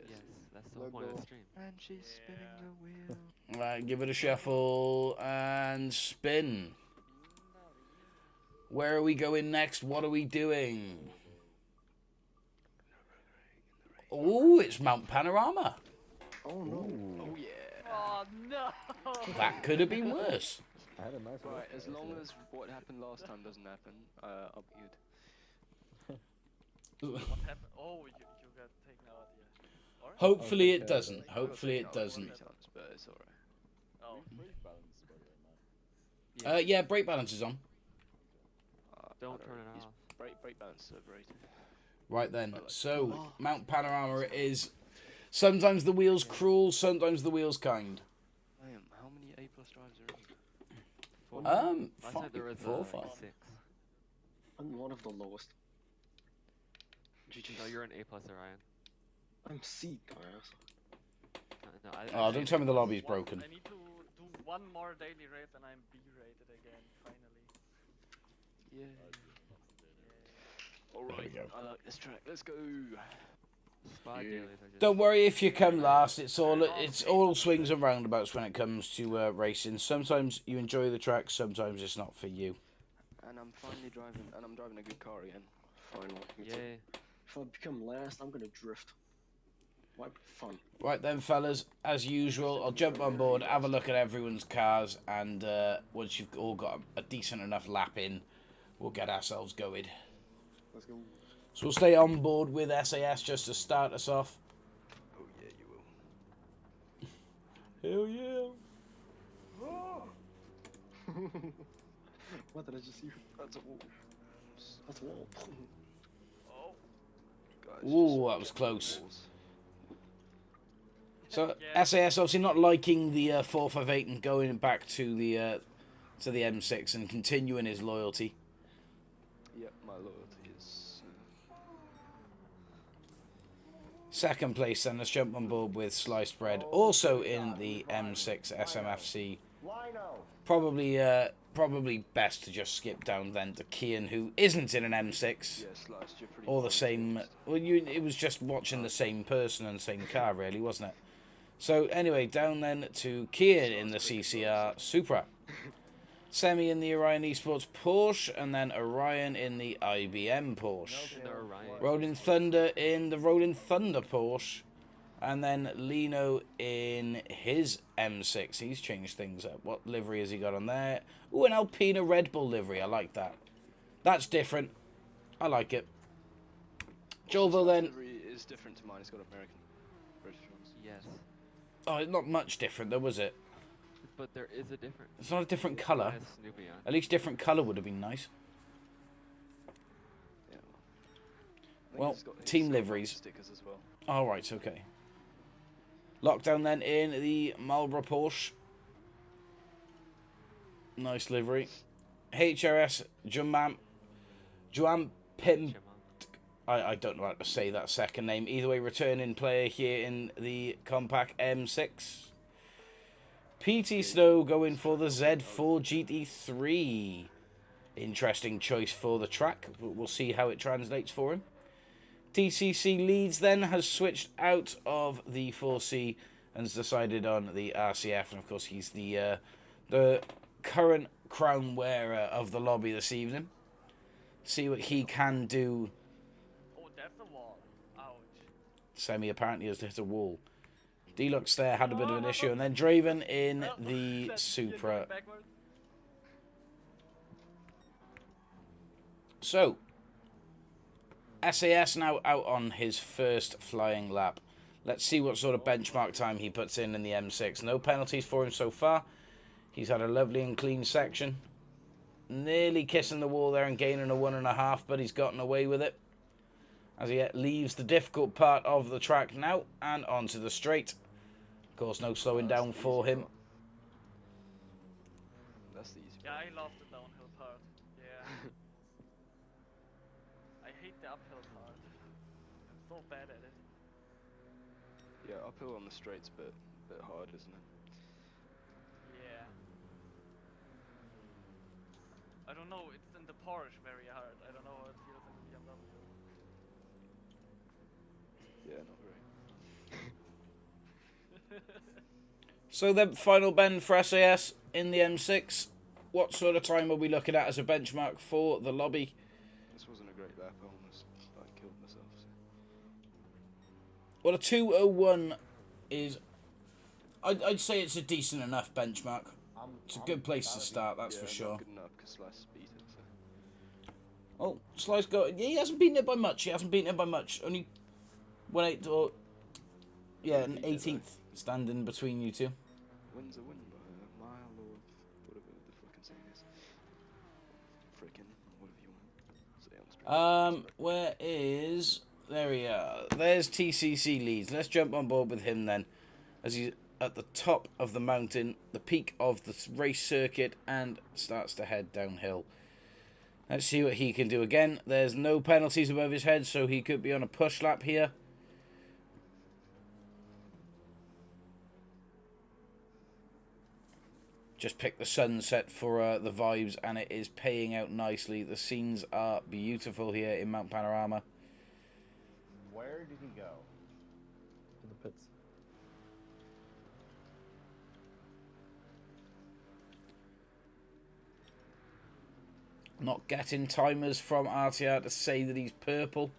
That's the whole point of the stream. And she's spinning the wheel. Right, give it a shuffle and spin. Where are we going next? What are we doing? Oh, it's Mount Panorama. Oh no. Oh yeah. Oh no! That could have been worse. I had a nice one. Right, as long as what happened last time doesn't happen, I'll be good. What happened? Oh, you got taken out, yeah. Orange? Hopefully Okay, it doesn't. I Hopefully got it taken out doesn't. 3 times, but it's alright. Oh. Brake balance, by the way, man. Yeah, brake balance is on. Don't turn it use off. Brake balance is overrated. Right then. So, Mount Panorama it is. Sometimes the wheel's cruel, sometimes the wheel's kind. Damn, how many A+ drives are in? I Five, said there was 4, 5. 6. I'm one of the lowest. No, you're an A+, Orion. I'm C class. No, Oh, don't tell me the lobby's broken. I need to do one more daily race and I'm B rated again, finally. Yeah. There we Alright, go. I like this track. Let's go. Spa Yeah. dailies are just. Don't worry if you come last. It's all swings and roundabouts when it comes to racing. Sometimes you enjoy the track, sometimes it's not for you. And I'm finally driving, and I'm driving a good car again. Finally. Me too. Yay. If I become last, I'm gonna drift. Might be fun. Right then, fellas, as usual, I'll jump on board, have a look at everyone's cars, and once you've all got a decent enough lap in, we'll get ourselves going. Let's go. So we'll stay on board with SAS just to start us off. Oh yeah, you will. Hell yeah. What did I just hear? That's a wall. That's a wall. Oh. Guys, Ooh, just that was close. walls. So SAS obviously not liking the 458 and going back to the M6 and continuing his loyalty. Yep, my loyalty is. Second place, then let's jump on board with Sliced Bread, also in the M6 SMFC. Probably best to just skip down then to Kian, who isn't in an M6 Yeah, sliced. You're pretty. or the far same. advanced. Well, it was just watching the same person and same car, really, wasn't it? So anyway, down then to Kian in the CCR Supra, Semi in the Orion Esports Porsche, and then Orion in the IBM Porsche. In the Orion. Rolling Thunder in the Rolling Thunder Porsche. And then Lino in his M6. He's changed things up. What livery has he got on there? Ooh, an Alpina Red Bull livery. I like that. That's different. I like it. Jolvo then. Livery is different to mine. It's got American British ones. Yes. Oh, not much different though, was it? But there is a difference. It's not a different colour. Has Snoopy on. At least different colour would have been nice. Yeah. Well, He's got team Roman liveries. stickers as well. Alright, okay. Lockdown then in the Marlboro Porsche. Nice livery. HRS Juan Pim. I don't know how to say that second name. Either way, returning player here in the compact M6. PT Snow going for the Z4 GT3. Interesting choice for the track. We'll see how it translates for him. TCC Leeds then has switched out of the 4C and has decided on the RCF. And of course, he's the current crown wearer of the lobby this evening. See what he can do. Oh, that's a wall. Ouch. Semi apparently has hit a wall. Deluxe there had a bit of an issue. And then Draven in the Supra. So, SAS now out on his first flying lap. Let's see what sort of benchmark time he puts in the M6. No penalties for him so far. He's had a lovely and clean section. Nearly kissing the wall there and gaining a 1.5, but he's gotten away with it. As he leaves the difficult part of the track now and onto the straight. Of course, no slowing down for him. That's the easy Yeah, part. I love the downhill part. Yeah. I hate the uphill part. I'm so bad at it. Yeah, uphill on the straight's a bit hard, isn't it? Yeah. I don't know, it's in the Porsche very hard. I don't know how it feels in the BMW. Yeah, not very. So then, final bend for SAS in the M6. What sort of time are we looking at as a benchmark for the lobby? This wasn't a great lap. I almost killed myself. So. Well, a 2:01 is... I'd say it's a decent enough benchmark. It's a good place to start, that's yeah, for not sure. good enough because Slice beat it. So. Oh, Sly's got... Yeah, he hasn't beaten it by much. Only 1/8 or... Yeah, an 18th standing between you two. Win's a win by a mile or whatever the fucking saying is. Frickin', whatever you want. Say on stream. Where is... There we are. There's TCC Leeds. Let's jump on board with him then. As he's at the top of the mountain, the peak of the race circuit, and starts to head downhill. Let's see what he can do again. There's no penalties above his head, so he could be on a push lap here. Just picked the sunset for the vibes, and it is paying out nicely. The scenes are beautiful here in Mount Panorama. Where did he go? Not getting timers from RTR to say that he's purple.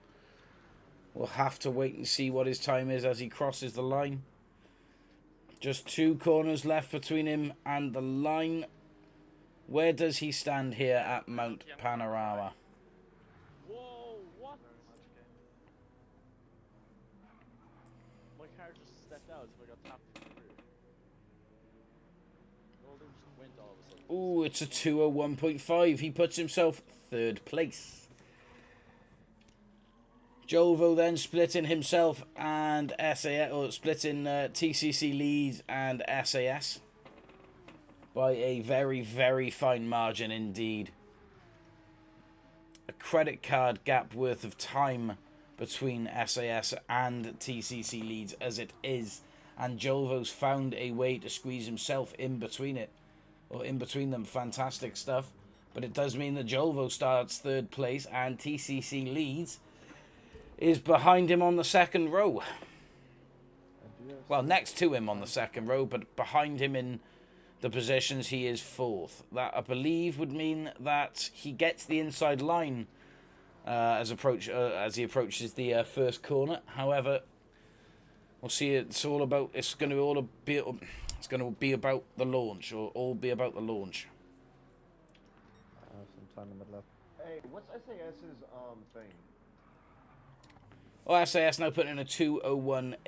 We'll have to wait and see what his time is as he crosses the line. Just 2 corners left between him and the line. Where does he stand here at Mount Panorama? Whoa, what? My car just stepped out as if I got tapped in the rear. The whole thing just went all of a sudden. Ooh, it's a 201.5. He puts himself 3rd place. Jolvo then splitting himself and SAS, or splitting TCC lead and SAS by a very, very fine margin indeed. A credit card gap worth of time between SAS and TCC leads as it is, and Jolvo's found a way to squeeze himself in between it, or in between them. Fantastic stuff. But it does mean that Jolvo starts 3rd place and TCC leads is behind him on the 2nd row. Well, next to him on the 2nd row, but behind him in the positions he is 4th. That, I believe, would mean that he gets the inside line as he approaches the 1st corner. However, we'll see. It's going to be about the launch, or all be about the launch. Some time in the lap. Hey, what's SAS's thing? Oh, SAS now putting in a 201.80. Okay, I was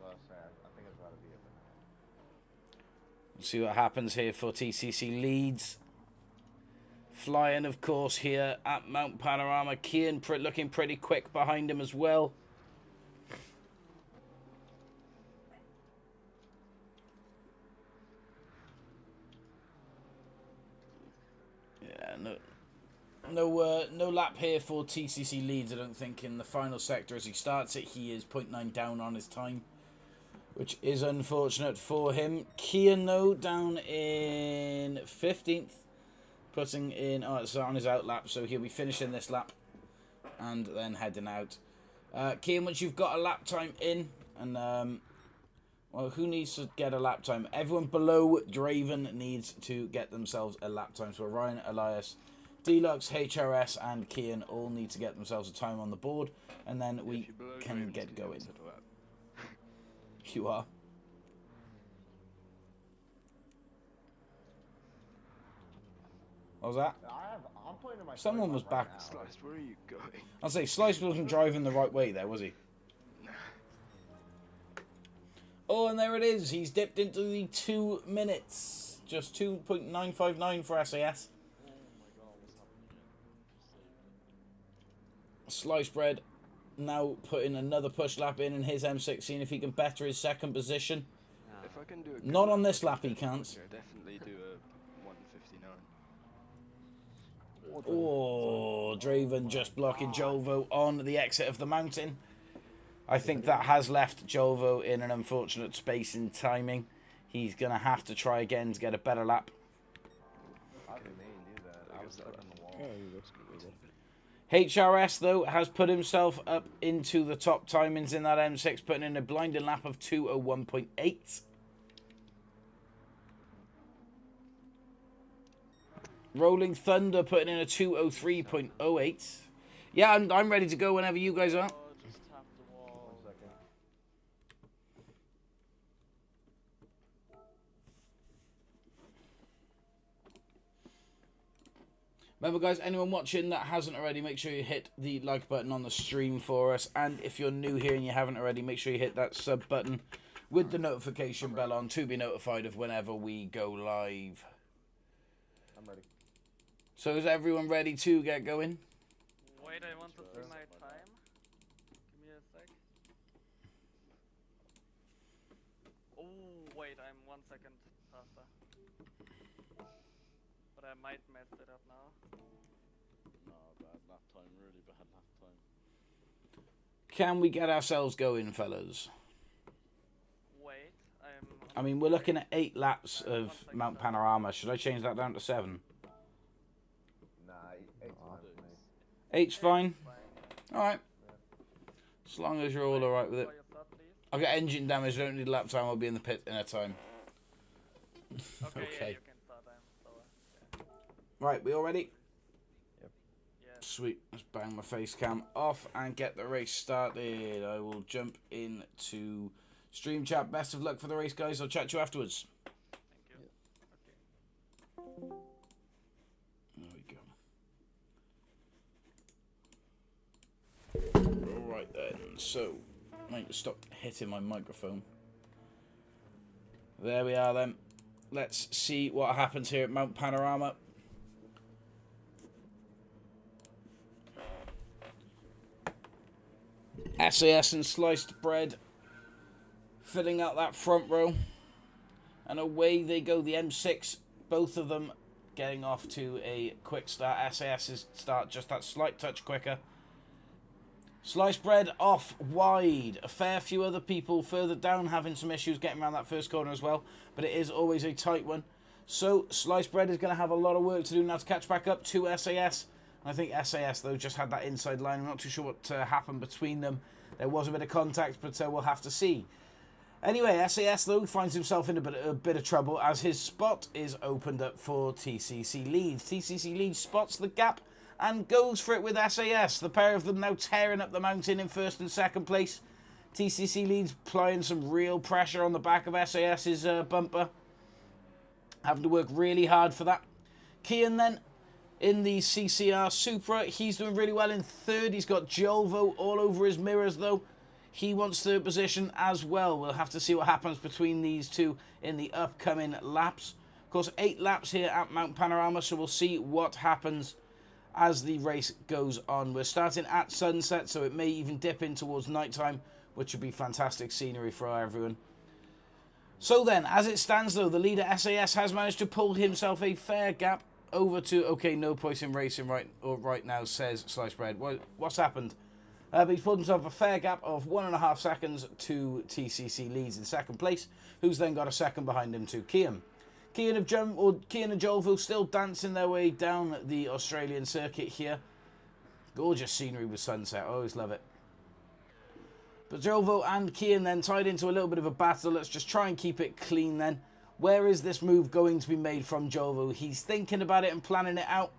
gonna say, I think it's about to be up in We'll see what happens here for TCC leads. Flying, of course, here at Mount Panorama. Kian looking pretty quick behind him as well. Yeah, no lap here for TCC leads, I don't think, in the final sector as he starts it. He is 0.9 down on his time, which is unfortunate for him. Kian, though, down in 15th, putting in on his out lap, so he'll be finishing this lap and then heading out. Kian, once you've got a lap time in, and well, who needs to get a lap time? Everyone below Draven needs to get themselves a lap time. So Ryan, Elias, Deluxe, HRS, and Kian all need to get themselves a time on the board, and then we can get going. You are. What was that? I'm playing in my Someone was back. Right Slice, where are you going? I'll say Slice wasn't driving the right way there, was he? Oh, and there it is. He's dipped into the 2 minutes. Just 2.959 for SAS. Slice Bread now putting another push lap in his M6, seeing if he can better his 2nd position. If I can do a Not on this lap he can't. Definitely do a 159. Oh, Draven just blocking Jolvo on the exit of the mountain. I think that has left Jolvo in an unfortunate space in timing. He's going to have to try again to get a better lap. How can they do that? I was stuck on the wall. Yeah, he looks good. HRS, though, has put himself up into the top timings in that M6, putting in a blinding lap of 201.8. Rolling Thunder putting in a 203.08. Yeah, I'm ready to go whenever you guys are. Oh, just tap the wall. 1 second. Remember, guys, anyone watching that hasn't already, make sure you hit the like button on the stream for us. And if you're new here and you haven't already, make sure you hit that sub button with the notification bell on to be notified of whenever we go live. I'm ready. So is everyone ready to get going? Wait, I want to see my time. Give me a sec. Oh, wait, I'm 1 second faster. But I might mess it up now. No, bad lap time, really bad lap time. Can we get ourselves going, fellas? Wait, I mean, we're looking at 8 laps of Mount Panorama. Should I change that down to 7? Nah, 8's fine with me. 8's fine? Alright. As long as you're all alright with it. I'll get engine damage, don't need lap time, I'll be in the pit in a time. Okay, yeah, Okay. you can start. I'm slower. Right, we all ready? Yep. Yeah. Sweet. Let's bang my face cam off and get the race started. I will jump into stream chat. Best of luck for the race, guys. I'll chat to you afterwards. Thank you. There we go. All right then. So, I need to stop hitting my microphone. There we are then. Let's see what happens here at Mount Panorama. SAS and sliced bread filling out that front row, and away they go, the M6, both of them getting off to a quick start. SAS's start just that slight touch quicker. Sliced bread off wide, a fair few other people further down having some issues getting around that first corner as well, but it is always a tight one. So sliced bread is going to have a lot of work to do now to catch back up to SAS. I think SAS, though, just had that inside line. I'm not too sure what happened between them. There was a bit of contact, but we'll have to see. Anyway, SAS, though, finds himself in a bit of trouble as his spot is opened up for TCC Leeds. TCC Leeds spots the gap and goes for it with SAS. The pair of them now tearing up the mountain in first and second place. TCC Leeds applying some real pressure on the back of SAS's bumper. Having to work really hard for that. Kian, then, in the CCR Supra, he's doing really well in third. He's got Jolvo all over his mirrors, though. He wants third position as well. We'll have to see what happens between these two in the upcoming laps. Of course, 8 laps here at Mount Panorama, so we'll see what happens as the race goes on. We're starting at sunset, so it may even dip in towards nighttime, which would be fantastic scenery for everyone. So then, as it stands, though, the leader SAS has managed to pull himself a fair gap over to, okay, no point in racing right now, says Sliced Bread. What's happened? But he's pulled himself a fair gap of 1.5 seconds to TCC Leeds in second place, who's then got a second behind him to Kian. Kian and Jolvo still dancing their way down the Australian circuit here. Gorgeous scenery with sunset. I always love it. But Jolvo and Kian then tied into a little bit of a battle. Let's just try and keep it clean then. Where is this move going to be made from Jolvo? He's thinking about it and planning it out.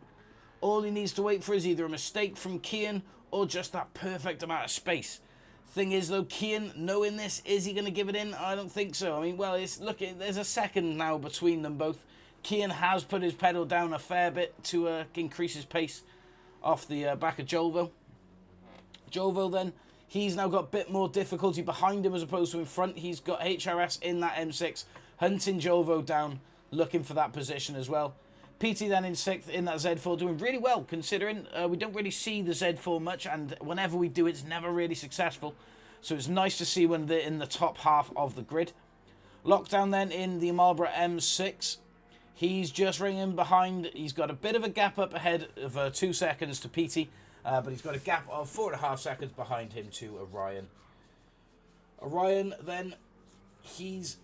All he needs to wait for is either a mistake from Kian or just that perfect amount of space. Thing is, though, Kian, knowing this, is he going to give it in? I don't think so. I mean, well, there's a second now between them both. Kian has put his pedal down a fair bit to increase his pace off the back of Jolvo. Jolvo, then, he's now got a bit more difficulty behind him as opposed to in front. He's got HRS in that M6, hunting Jolvo down, looking for that position as well. PT then in 6th in that Z4, doing really well, considering we don't really see the Z4 much, and whenever we do, it's never really successful. So it's nice to see when they're in the top half of the grid. Lockdown then in the Marlboro M6. He's just ringing behind. He's got a bit of a gap up ahead of 2 seconds to PT, but he's got a gap of 4.5 seconds behind him to Orion. Orion then, he's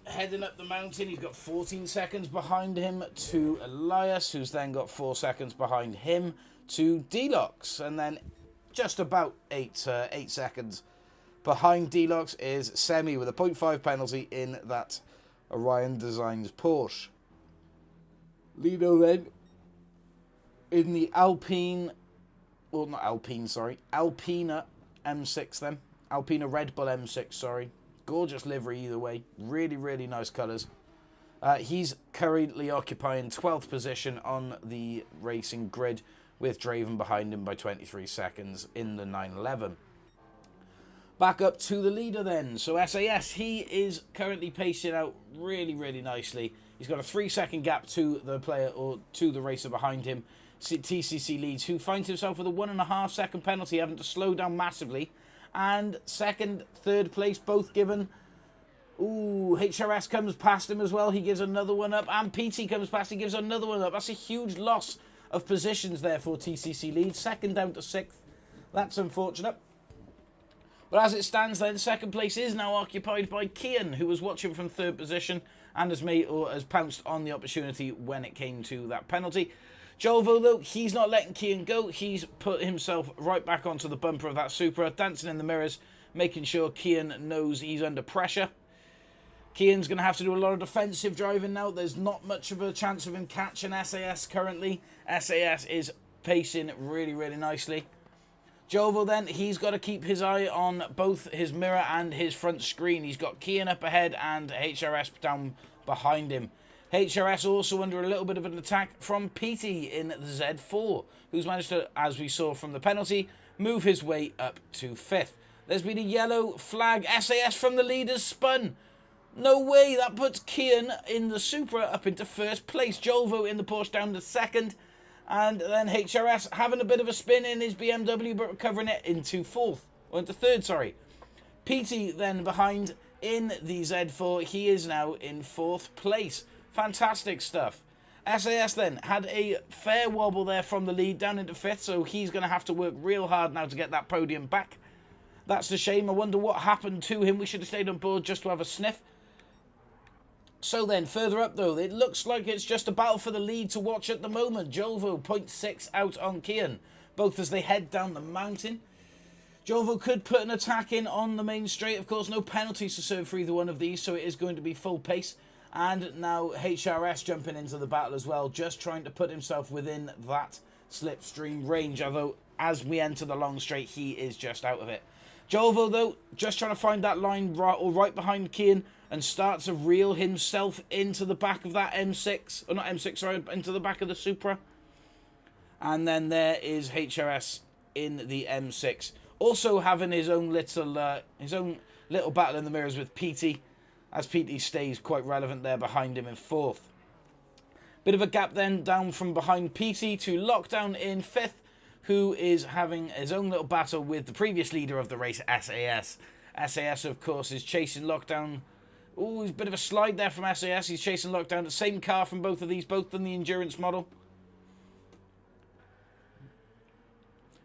heading up the mountain. He's got 14 seconds behind him to Elias, who's then got 4 seconds behind him to Delox, and then just about 8 seconds behind Delox is Semi with a 0.5 penalty in that Orion Designs Porsche. Lido then in the Alpina M6 then. Alpina Red Bull M6, sorry. Gorgeous livery either way. Really, really nice colours. He's currently occupying 12th position on the racing grid, with Draven behind him by 23 seconds in the 911. Back up to the leader then. So SAS, he is currently pacing out really, really nicely. He's got a 3-second gap to the player, or to the racer behind him, TCC Leeds, who finds himself with a 1.5 second penalty, having to slow down massively. And second, third place, both given. Ooh, HRS comes past him as well. He gives another one up. And PT comes past, he gives another one up. That's a huge loss of positions there for TCC Leeds. Second down to 6th. That's unfortunate. But as it stands then, second place is now occupied by Kian, who was watching from 3rd position and has pounced on the opportunity when it came to that penalty. Jolvo, though, he's not letting Kian go. He's put himself right back onto the bumper of that Supra, dancing in the mirrors, making sure Kian knows he's under pressure. Kian's going to have to do a lot of defensive driving now. There's not much of a chance of him catching SAS currently. SAS is pacing really, really nicely. Jovo then, he's got to keep his eye on both his mirror and his front screen. He's got Kian up ahead and HRS down behind him. HRS also under a little bit of an attack from PT in the Z4, who's managed to, as we saw from the penalty, move his way up to 5th. There's been a yellow flag. SAS from the leaders spun. No way, that puts Kian in the Supra up into 1st place. Jovo in the Porsche down to 2nd. And then HRS having a bit of a spin in his BMW, but recovering it into 4th. Or into 3rd, sorry. PT then behind in the Z4. He is now in 4th place. Fantastic stuff. SAS then had a fair wobble there from the lead down into 5th, so he's going to have to work real hard now to get that podium back. That's a shame. I wonder what happened to him. We should have stayed on board just to have a sniff. So then, further up though, it looks like it's just a battle for the lead to watch at the moment. Jovo 0.6 out on Kian, both as they head down the mountain. Jovo could put an attack in on the main straight. Of course, no penalties to serve for either one of these, so it is going to be full pace. And now HRS jumping into the battle as well, just trying to put himself within that slipstream range. Although, as we enter the long straight, he is just out of it. Jovo, though, just trying to find that line right behind Kian and start to reel himself into the back of that M6. Or not M6, sorry, into the back of the Supra. And then there is HRS in the M6. Also having his own little battle in the mirrors with PT, as PT stays quite relevant there behind him in 4th. Bit of a gap then down from behind PT to Lockdown in 5th, who is having his own little battle with the previous leader of the race, SAS. SAS, of course, is chasing Lockdown. Ooh, a bit of a slide there from SAS. He's chasing Lockdown. The same car from both of these, both in the endurance model.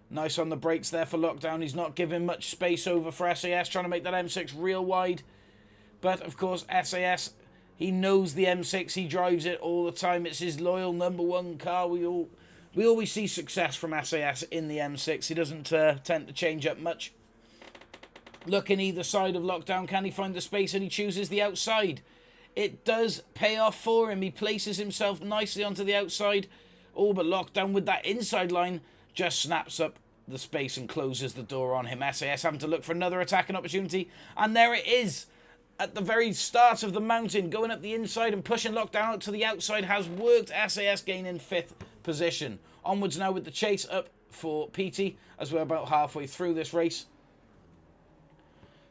Nice on the brakes there for Lockdown. He's not giving much space over for SAS, trying to make that M6 real wide. But, of course, SAS, he knows the M6. He drives it all the time. It's his loyal #1 car. We always see success from SAS in the M6. He doesn't tend to change up much. Looking either side of Lockdown, can he find the space? And he chooses the outside. It does pay off for him. He places himself nicely onto the outside. Oh, but Lockdown with that inside line just snaps up the space and closes the door on him. SAS having to look for another attacking opportunity. And there it is. At the very start of the mountain, going up the inside and pushing Lockdown out to the outside has worked. SAS gaining 5th position. Onwards now with the chase up for PT as we're about halfway through this race.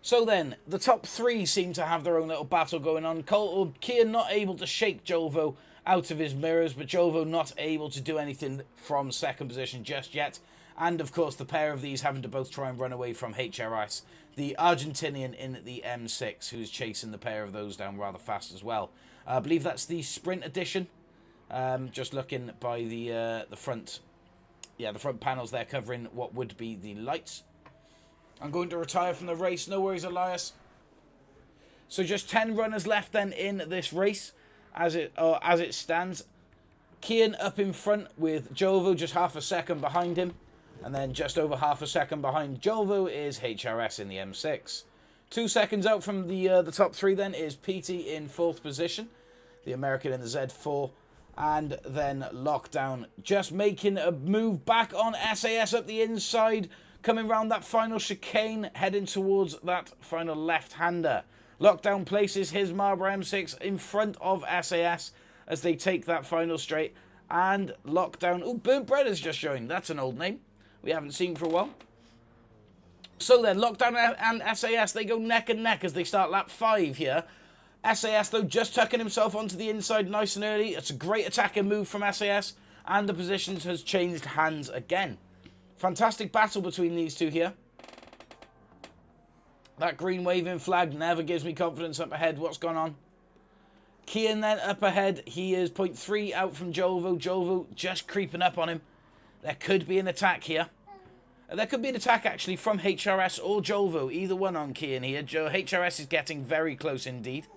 So then, the top 3 seem to have their own little battle going on. Kian not able to shake Jovo out of his mirrors, but Jovo not able to do anything from 2nd position just yet. And of course, the pair of these having to both try and run away from HRS, the Argentinian in the M6, who's chasing the pair of those down rather fast as well. I believe that's the sprint edition. Just looking by the front, the front panels there covering what would be the lights. I'm going to retire from the race. No worries, Elias. So just 10 runners left then in this race as it stands. Kian up in front with Jovo just half a second behind him. And then just over half a second behind Jovo is HRS in the M6. 2 seconds out from the top 3 then is PT in 4th position. The American in the Z4. And then Lockdown just making a move back on SAS up the inside. Coming round that final chicane, heading towards that final left-hander. Lockdown places his Marlboro M6 in front of SAS as they take that final straight. And Lockdown... Oh, Burnt Bread has just joined. That's an old name we haven't seen for a while. So then, Lockdown and SAS, they go neck and neck as they start lap 5 here. SAS, though, just tucking himself onto the inside nice and early. It's a great attacking move from SAS. And the positions has changed hands again. Fantastic battle between these two here. That green waving flag never gives me confidence up ahead. What's gone on? Kian then up ahead. He is 0.3 out from Jovo. Jovo just creeping up on him. There could be an attack here. There could be an attack actually from HRS or Jovo. Either one on Kian here. HRS is getting very close indeed.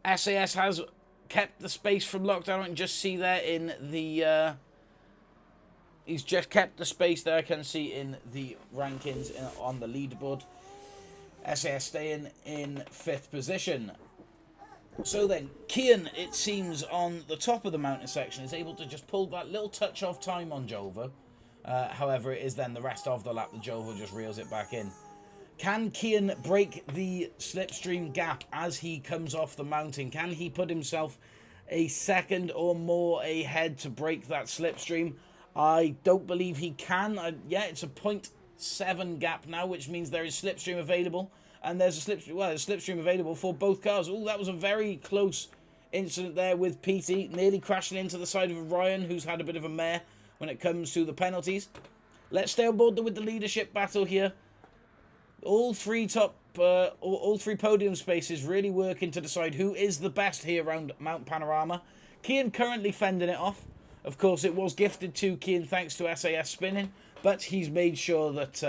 SAS has kept the space from Lockdown. I can just see there in the... He's just kept the space there, I can see in the rankings on the leaderboard. SAS staying in 5th position. So then, Kian, it seems, on the top of the mountain section, is able to just pull that little touch of time on Jovo. However, it is then the rest of the lap that Jovo just reels it back in. Can Kian break the slipstream gap as he comes off the mountain? Can he put himself a second or more ahead to break that slipstream? I don't believe he can. Yeah, it's a 0.7 gap now, which means there is slipstream available. And there's a slipstream available for both cars. Oh, that was a very close incident there with PT, nearly crashing into the side of Ryan, who's had a bit of a mare when it comes to the penalties. Let's stay on board with the leadership battle here. All three podium spaces really working to decide who is the best here around Mount Panorama. Kian currently fending it off. Of course, it was gifted to Kian thanks to SAS spinning, but he's made sure that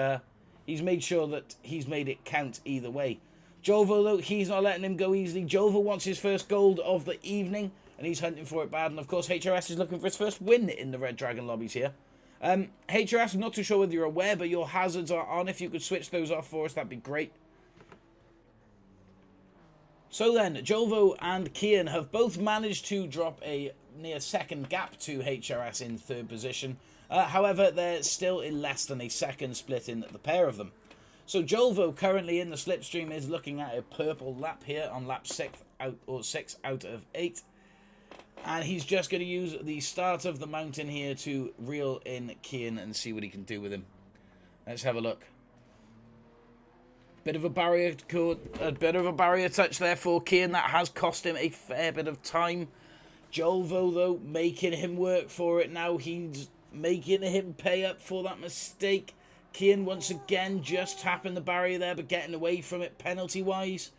he's made it count either way. Jovo, though, he's not letting him go easily. Jovo wants his first gold of the evening, and he's hunting for it bad. And of course, HRS is looking for his first win in the Red Dragon lobbies here. HRS, I'm not too sure whether you're aware, but your hazards are on. If you could switch those off for us, that'd be great. So then, Jovo and Kian have both managed to drop a near second gap to HRS in 3rd position. However, they're still in less than a second split in the pair of them. So Jovo currently in the slipstream is looking at a purple lap here on lap 6 out of 8. And he's just going to use the start of the mountain here to reel in Kian and see what he can do with him. Let's have a look. Bit of a barrier touch there for Kian. That has cost him a fair bit of time. Jovo, though, making him work for it now. He's making him pay up for that mistake. Kian once again just tapping the barrier there, but getting away from it penalty-wise.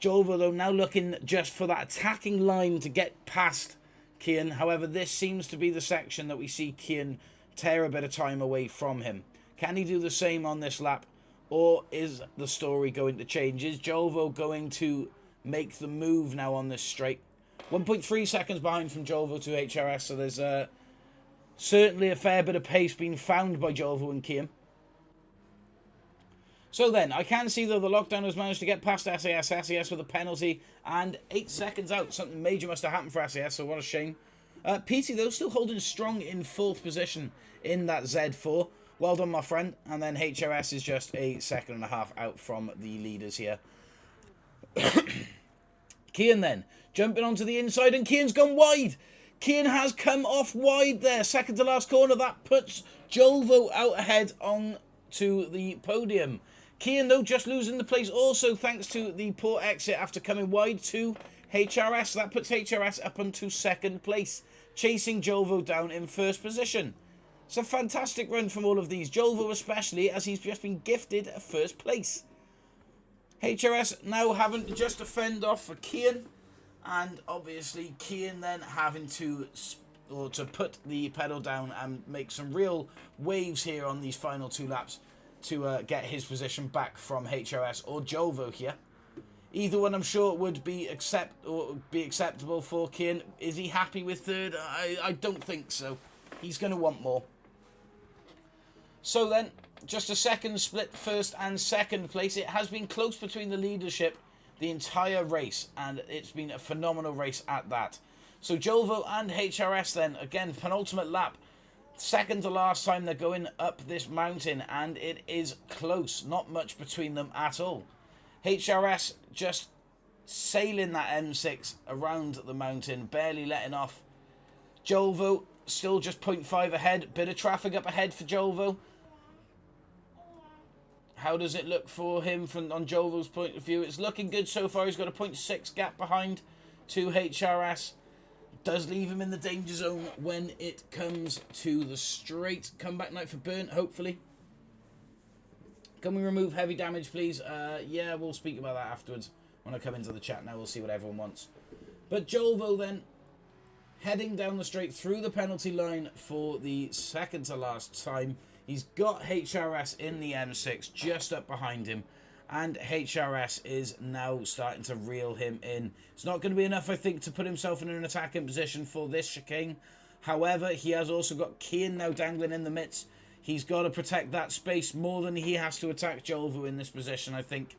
Jovo, though, now looking just for that attacking line to get past Kian. However, this seems to be the section that we see Kian tear a bit of time away from him. Can he do the same on this lap? Or is the story going to change? Is Jovo going to make the move now on this straight? 1.3 seconds behind from Jovo to HRS, so there's certainly a fair bit of pace being found by Jovo and Kian. So then, I can see, though, the lockdown has managed to get past SAS. SAS with a penalty and 8 seconds out. Something major must have happened for SAS, so what a shame. PT, though, still holding strong in 4th position in that Z4. Well done, my friend. And then HRS is just a second and a half out from the leaders here. Kian then, jumping onto the inside, and Kian's gone wide. Kian has come off wide there. Second to last corner. That puts Jovo out ahead on to the podium. Kian, though, just losing the place also thanks to the poor exit after coming wide to HRS. That puts HRS up onto 2nd place, chasing Jovo down in 1st position. It's a fantastic run from all of these. Jovo especially, as he's just been gifted a 1st place. HRS now having to just defend off for Kian. And obviously Kian then having to put the pedal down and make some real waves here on these final 2 laps to get his position back from HRS or Jovo here. Either one, I'm sure, would be acceptable for Kian. Is he happy with 3rd? I don't think so. He's going to want more. So then, just a second split, 1st and 2nd place. It has been close between the leadership the entire race, and it's been a phenomenal race at that. So Jovo and HRS then, again, penultimate lap. Second to last time they're going up this mountain, and it is close. Not much between them at all. HRS just sailing that M6 around the mountain, barely letting off. Jovo still just 0.5 ahead. Bit of traffic up ahead for Jovo. How does it look for him from on Jovo's point of view? It's looking good so far. He's got a 0.6 gap behind to HRS. Does leave him in the danger zone when it comes to the straight. Comeback night for Burnt, hopefully. Can we remove heavy damage, please? Yeah, we'll speak about that afterwards when I come into the chat. Now we'll see what everyone wants. But Jovo then, heading down the straight through the penalty line for the second to last time. He's got HRS in the M6 just up behind him. And HRS is now starting to reel him in. It's not going to be enough, I think, to put himself in an attacking position for this chicane. However, he has also got Kian now dangling in the midst. He's got to protect that space more than he has to attack Jovo in this position, I think.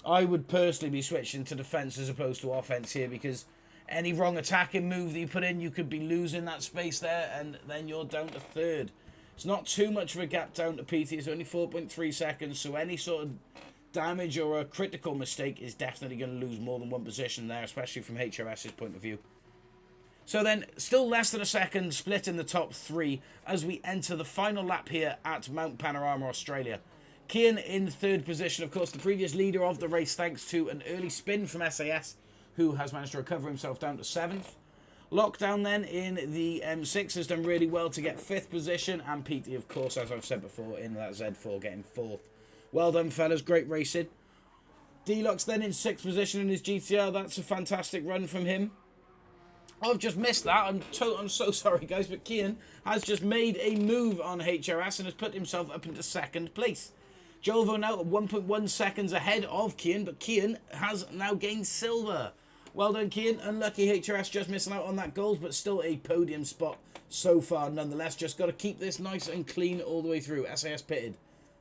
I would personally be switching to defense as opposed to offense here, because any wrong attacking move that you put in, you could be losing that space there, and then you're down to third. It's not too much of a gap down to PT. It's only 4.3 seconds, so any sort of damage or a critical mistake is definitely going to lose more than one position there, especially from HRS's point of view. So then, still less than a second split in the top 3 as we enter the final lap here at Mount Panorama, Australia. Kian in 3rd position, of course, the previous leader of the race, thanks to an early spin from SAS, who has managed to recover himself down to 7th. Lockdown then in the M6 has done really well to get 5th position, and PT, of course, as I've said before, in that Z4 getting 4th. Well done, fellas, great racing. Deluxe then in 6th position in his GTR, that's a fantastic run from him. I've just missed that. I'm so sorry, guys, but Kian has just made a move on HRS and has put himself up into 2nd place. Jolvo now at 1.1 seconds ahead of Kian, but Kian has now gained silver. Well done, Kian. Unlucky HRS just missing out on that gold, but still a podium spot so far nonetheless. Just got to keep this nice and clean all the way through. SAS pitted.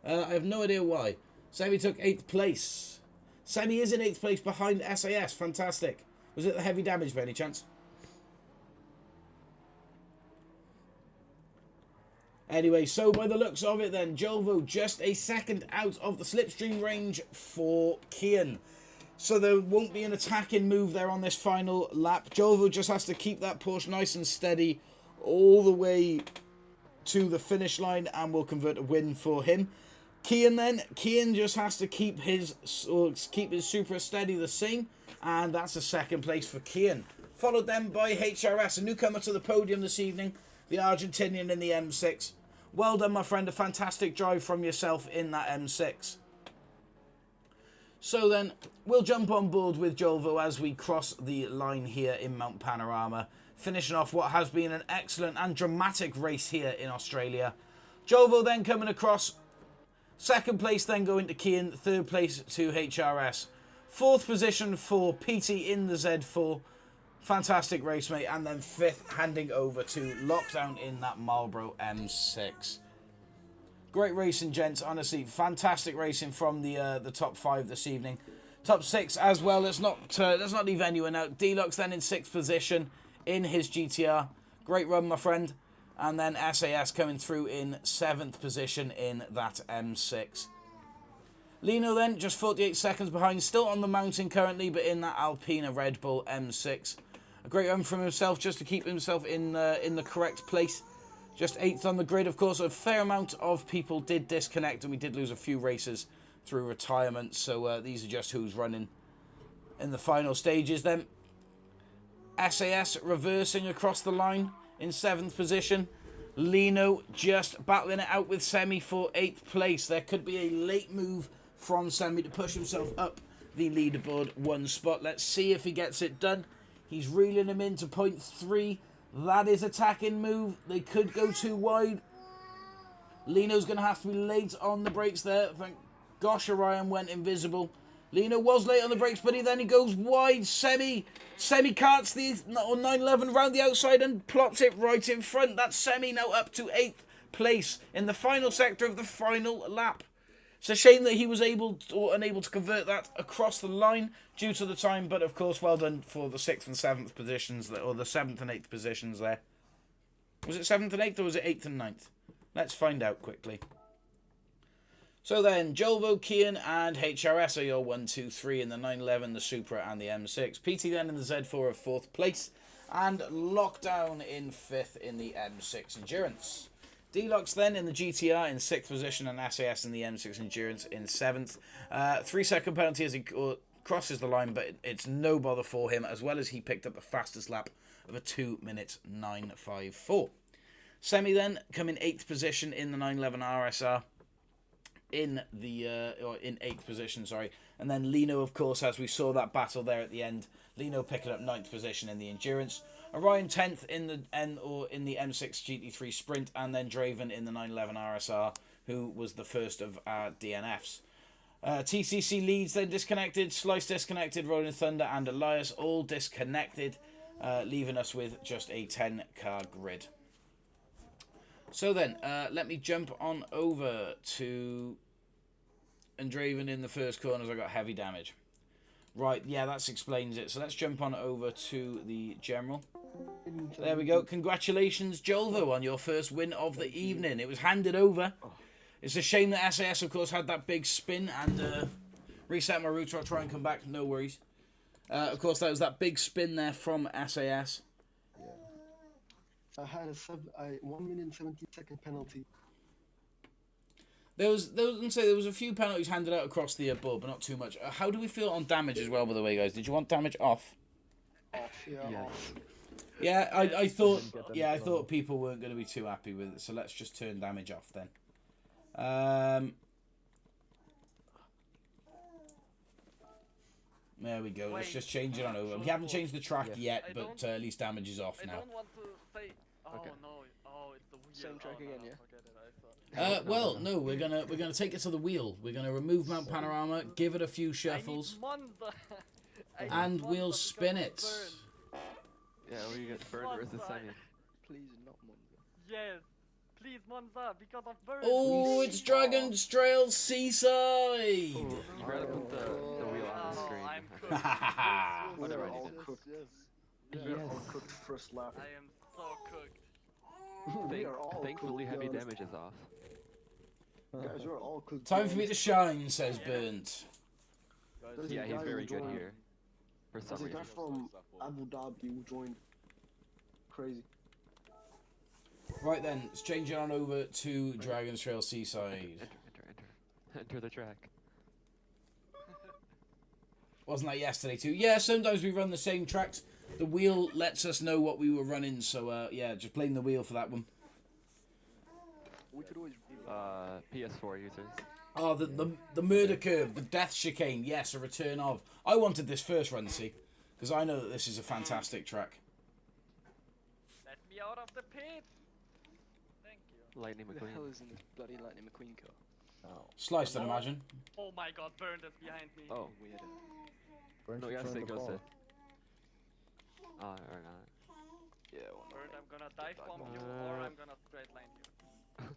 I have no idea why. Semi took 8th place. Semi is in 8th place behind SAS. Fantastic. Was it the heavy damage by any chance? Anyway, so by the looks of it then, Jolvo just a second out of the slipstream range for Kian. So there won't be an attacking move there on this final lap. Jolvo just has to keep that Porsche nice and steady all the way to the finish line, and will convert a win for him. Kian then, Kian just has to keep his super steady the same, and that's a 2nd place for Kian. Followed then by HRS, a newcomer to the podium this evening, the Argentinian in the M6. Well done, my friend. A fantastic drive from yourself in that M6. So then, we'll jump on board with Jolvo as we cross the line here in Mount Panorama, finishing off what has been an excellent and dramatic race here in Australia. Jolvo then coming across. 2nd place then going to Kian. 3rd place to HRS. 4th position for PT in the Z4. Fantastic race, mate. And then 5th, handing over to Lockdown in that Marlboro M6. Great racing, gents. Honestly, fantastic racing from the top 5 this evening. Top 6 as well. Let's not leave anyone out. Deluxe then in 6th position in his GTR. Great run, my friend. And then SAS coming through in 7th position in that M6. Lino then, just 48 seconds behind. Still on the mountain currently, but in that Alpina Red Bull M6. A great run from himself just to keep himself in the correct place. Just 8th on the grid. Of course, a fair amount of people did disconnect, and we did lose a few races through retirement. So these are just who's running in the final stages then. SAS reversing across the line in 7th position. Lino just battling it out with Semi for 8th place. There could be a late move from Semi to push himself up the leaderboard 1 spot. Let's see if he gets it done. He's reeling him into point 3. That is attacking move. They could go too wide. Lino's going to have to be late on the brakes there. Thank gosh Orion went invisible. Lino was late on the brakes, but then he goes wide. Semi carts the 911 round the outside and plots it right in front. That's Semi now up to 8th place in the final sector of the final lap. It's a shame that he was unable to convert that across the line due to the time, but of course, well done for the 6th and 7th positions, or the 7th and 8th positions there. Was it 7th and 8th, or was it 8th and 9th? Let's find out quickly. So then, Jolvo, Kian, and HRS are your 1, 2, 3 in the 911, the Supra, and the M6. PT then in the Z4 of 4th place, and Lockdown in 5th in the M6 Endurance. Deluxe then in the GTR in 6th position, and SAS in the M6 Endurance in 7th. 3-second penalty as he crosses the line, but it's no bother for him, as well as he picked up the fastest lap of a 2 minutes 9.54. Semi then come in 8th position in the 911 RSR. In 8th position, sorry. And then Lino, of course, as we saw that battle there at the end, Lino picking up 9th position in the Endurance. Orion 10th in the M6 GT3 Sprint, and then Draven in the 911 RSR, who was the first of our DNFs. TCC leads then disconnected, Slice disconnected, Rolling Thunder and Elias all disconnected, leaving us with just a 10-car grid. So then, let me jump on over to and Draven in the first corners, I got heavy damage. Right, yeah, that explains it. So let's jump on over to the general. There we go. Congratulations, Jolvo, on your first win of the evening. It was handed over. It's a shame that SAS, of course, had that big spin and reset my router. I'll try and come back. No worries. Of course, that was that big spin there from SAS. I had a 1 minute 17-second penalty. There was a few penalties handed out across the board, but not too much. How do we feel on damage as well, by the way, guys? Did you want damage off? Off, yeah, off. Yeah, I thought people weren't going to be too happy with it, so let's just turn damage off then. There we go. Let's just change it on over. We haven't changed the track yet, but at least damage is off now. I don't want to say. Oh Okay. no! Oh, it's the wheel. Same track oh, again, no, yeah? Forget it. I thought. Well, no, we're gonna take it to the wheel. We're gonna remove Mount Panorama, give it a few shuffles, I need Monza. I need and Monza we'll because spin of it. Burn. Yeah, we get Bird versus Monza. Semi. Please, not Monza. Yes, please Monza because of Burn. Oh, it's Dragon's Trail Seaside. You better put the wheel on the Oh, screen. I'm Okay. cooked. Whatever I all did. cooked. Yes. We are all cooked first lap. I am so cooked. We are all Thankfully, cooked, to heavy be honest. damage is off. Guys, we're all cooked. Time for me to shine, says Burnt. There's a Yeah, he's guy very who good joined- here. For There's some a guy reason. from Abu Dhabi who joined. Crazy. Right then, let's change it on over to Dragon's Trail Seaside. Enter the track. Wasn't that yesterday too? Yeah, sometimes we run the same tracks. The wheel lets us know what we were running, so yeah, just blame the wheel for that one. We could always. PS4 users. Oh, the murder curve, the death chicane. Yes, a return of. I wanted this first run, see, because I know that this is a fantastic track. Let me out of the pit. Thank you. Lightning Who the hell McQueen. is in this bloody Lightning McQueen car? Sliced, I'd imagine. Oh my God, Burn is behind me. Oh, Weird. Burn no, should yes, turn it the goes car. it. Oh, or not. Yeah, well, Burn, I'm gonna dive bomb you or I'm gonna straight line you.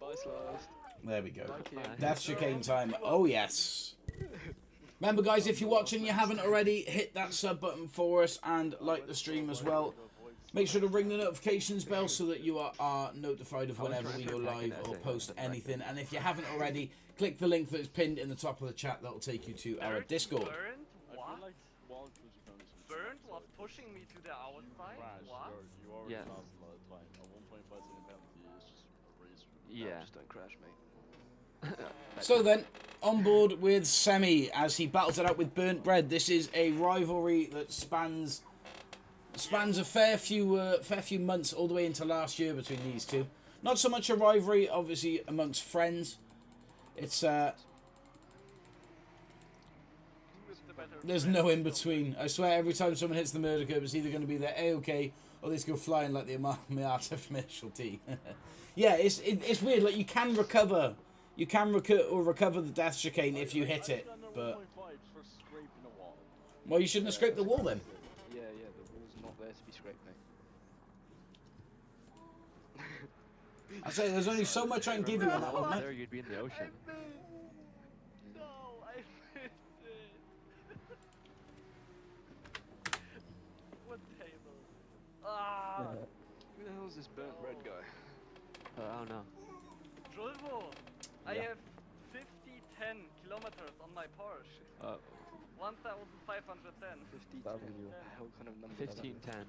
Bye, Sliced. There we go. Like him. Death chicane time. Oh yes. Remember, guys, if you're watching, you haven't already, hit that sub button for us and like the stream as well. Make sure to ring the notifications bell so that you are notified of whenever we go live or post anything. And if you haven't already, click the link that's pinned in the top of the chat. That'll take you to our Discord. Burnt? I What? feel like Wall could you come to some Burnt was pushing me to the outside? Crash, What? you already Yes. lost a lot of time. A 1.5 second penalty is just a race. Yeah. Just don't crash, mate. So then, on board with Semi as he battles it out with Burnt Bread. This is a rivalry that spans a fair few months all the way into last year between these two. Not so much a rivalry, obviously, amongst friends. It's Who is the better there's friend? no in between. I swear, every time someone hits the murder curve, it's either going to be their A-OK or they just go flying like the Miata from Initial D. Yeah, it's weird. Like you can recover the death chicane if you hit it, but for scraping a wall. well, you shouldn't have scraped the wall then. Yeah, the wall's not there to be scraped, mate. I say there's only so much I can give you on that one, mate. There, you'd be in the ocean. No, I missed it. What table? Ah, Who the hell is this burnt red guy? I don't know. Jolvo, I Yeah. have 50-10 kilometers on my Porsche. 1,510. 50 W. hell kind of number is that? 1510.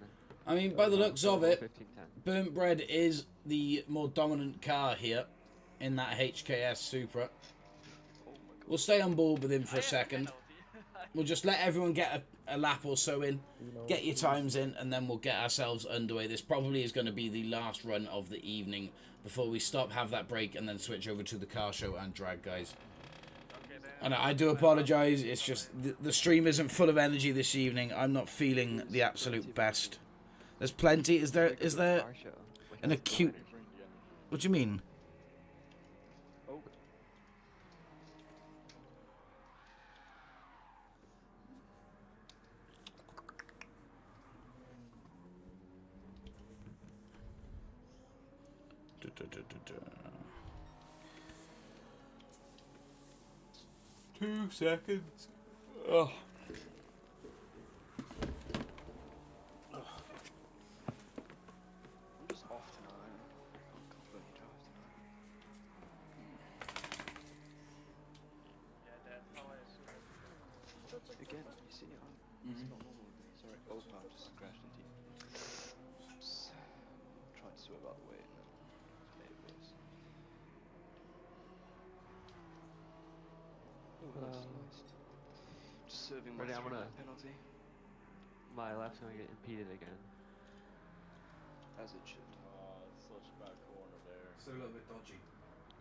I mean, by the looks of it, 1510. Burnt Bread is the more dominant car here in that HKS Supra. Oh my god. We'll stay on board with him for I a have second. penalty. We'll just let everyone get a lap or so in, get your times in, and then we'll get ourselves underway. This probably is going to be the last run of the evening before we stop, have that break, and then switch over to the car show and drag, guys. Okay, then. And I do apologise, it's just the stream isn't full of energy this evening. I'm not feeling the absolute best. There's plenty. Is there Car show. an acute... What do you mean? Oh. 2 seconds. Oh. I'm just off tonight. I can't bloody drive tonight. Yeah, that's how I assume. Again, you see, it's not normal with me. Sorry. Oh, I just crashed into you. Oops. Tried to swerve out the way and then made it worse. Oh, that's nice. Just serving my Ready, I'm gonna- penalty. My left's gonna get impeded again. As it should. Such a bad corner there. Still a little bit dodgy.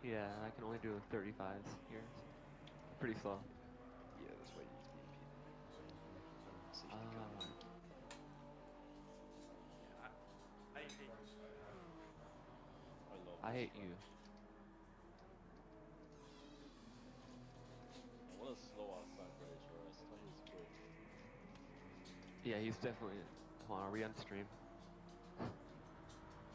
Yeah, I can only do 35s here. Pretty slow. Yeah, that's why you need to be impeded. See if you can go. I hate I love I this hate car. you. I want to slow ass that for HRS. Tell you it's quick. Yeah, he's definitely. Hold on, are we on stream?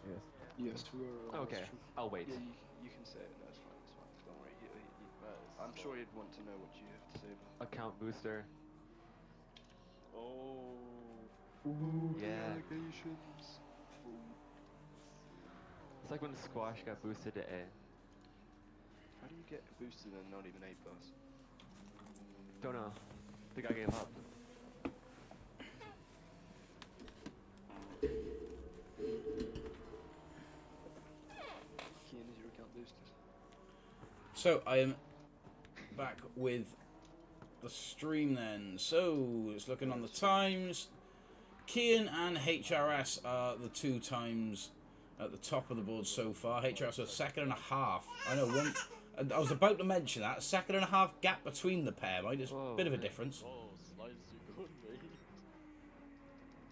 Yes. Yes, we're. Okay, I'll wait. Yeah, you can say it. No, it's fine. It's fine. Don't worry. That is I'm so- sure you'd want to know what you have to say about it. Account booster. Oh. Yeah. Allegations. It's like when squash got boosted to A. How do you get boosted and not even A plus? Don't know. I think I gave up. Kian, is your account boosted? So I am back with the stream then. So it's looking on the times. Kian and HRS are the 2 times at the top of the board so far. HRS a second and a half. I know one. I was about to mention that, a second and a half gap between the pair. Right, there's a bit of a difference. Oh, slides you good, mate.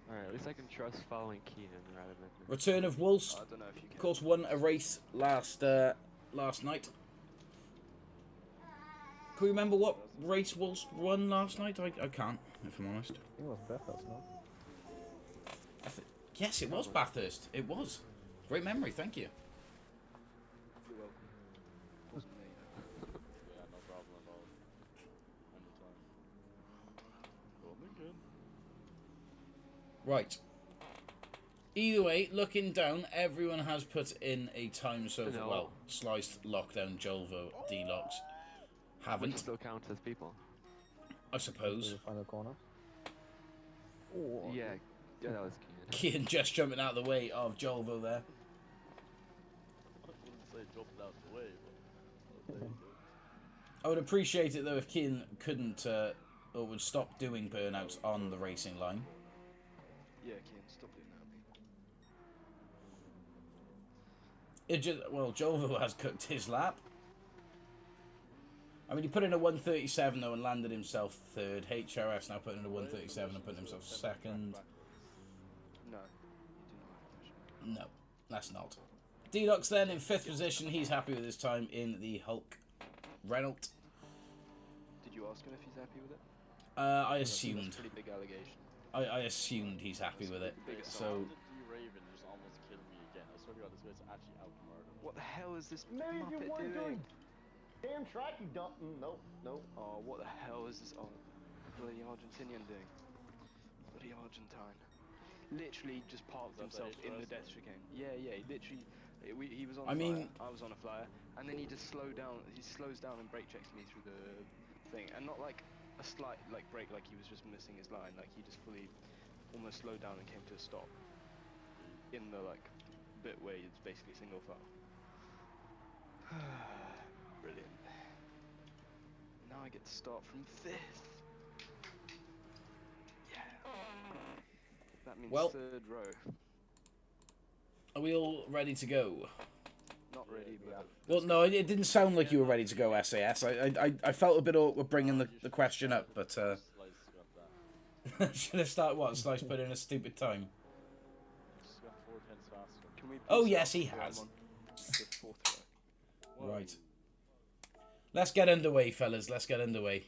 Alright, at least I can trust following Keenan rather than. Return of Wolst. I don't know if you can. Of course, won a race last night. Can we remember what race Wolst won last night? I can't, if I'm honest. I think it was Bathurst, no? Yes, it was Bathurst. It was. Great memory, thank you. You're welcome. Wasn't me. Yeah, no problem at all. Anytime. Come again. Right. Either way, looking down, everyone has put in a time so far. No. Well, Sliced, Lockdown, Jolvo, D-Locks Which haven't, still counts as people. I To suppose. the final corner. Oh, Yeah, yeah, that was Keenan. Kian just jumping out of the way of Jolvo there. I wouldn't say jumped out the way, but there you go. I would appreciate it though if Kian couldn't or would stop doing burnouts on the racing line. Yeah, Kian, stop doing that, people. It just, well, Jolvo has cooked his lap. I mean, he put in a 137 though and landed himself third. HRS now putting in a 137 and putting himself second. No, you do not. No, that's not. D-Locks then in 5th position. He's happy with his time in the Hulk Renault. Did you ask him if he's happy with it? I That's assumed. a pretty big allegation. I assumed he's happy with it. Biggest So How did D-Raven just almost kill me again? I swear to God, this guy's actually out-murdered. What the hell is this Maybe you Muppet weren't doing? Damn track you don't. Nope, nope. Oh, what the hell is this? Oh, bloody Argentinian doing? Bloody Argentine. Literally just parked Is that himself the in the HRS death chicane. Yeah, yeah, he literally. He was on I a mean- flyer, I was on a flyer, and then he just slowed down. He slows down and brake checks me through the thing, and not like a slight like brake, like he was just missing his line. Like he just fully, almost slowed down and came to a stop. In the like bit where it's basically single file. Brilliant. Now I get to start from 5th. Yeah. That means Well- 3rd row. are we all ready to go? Not ready, but Well, no, it didn't sound like you were ready to go, SAS. I felt a bit awkward bringing the question up, but Slice got that. should have started what? Slice put in a stupid time. Just got 4 tenths faster. can we? Oh, please yes, start he where I'm has. on the 4th row. Right. Let's get underway, fellas. Let's get underway.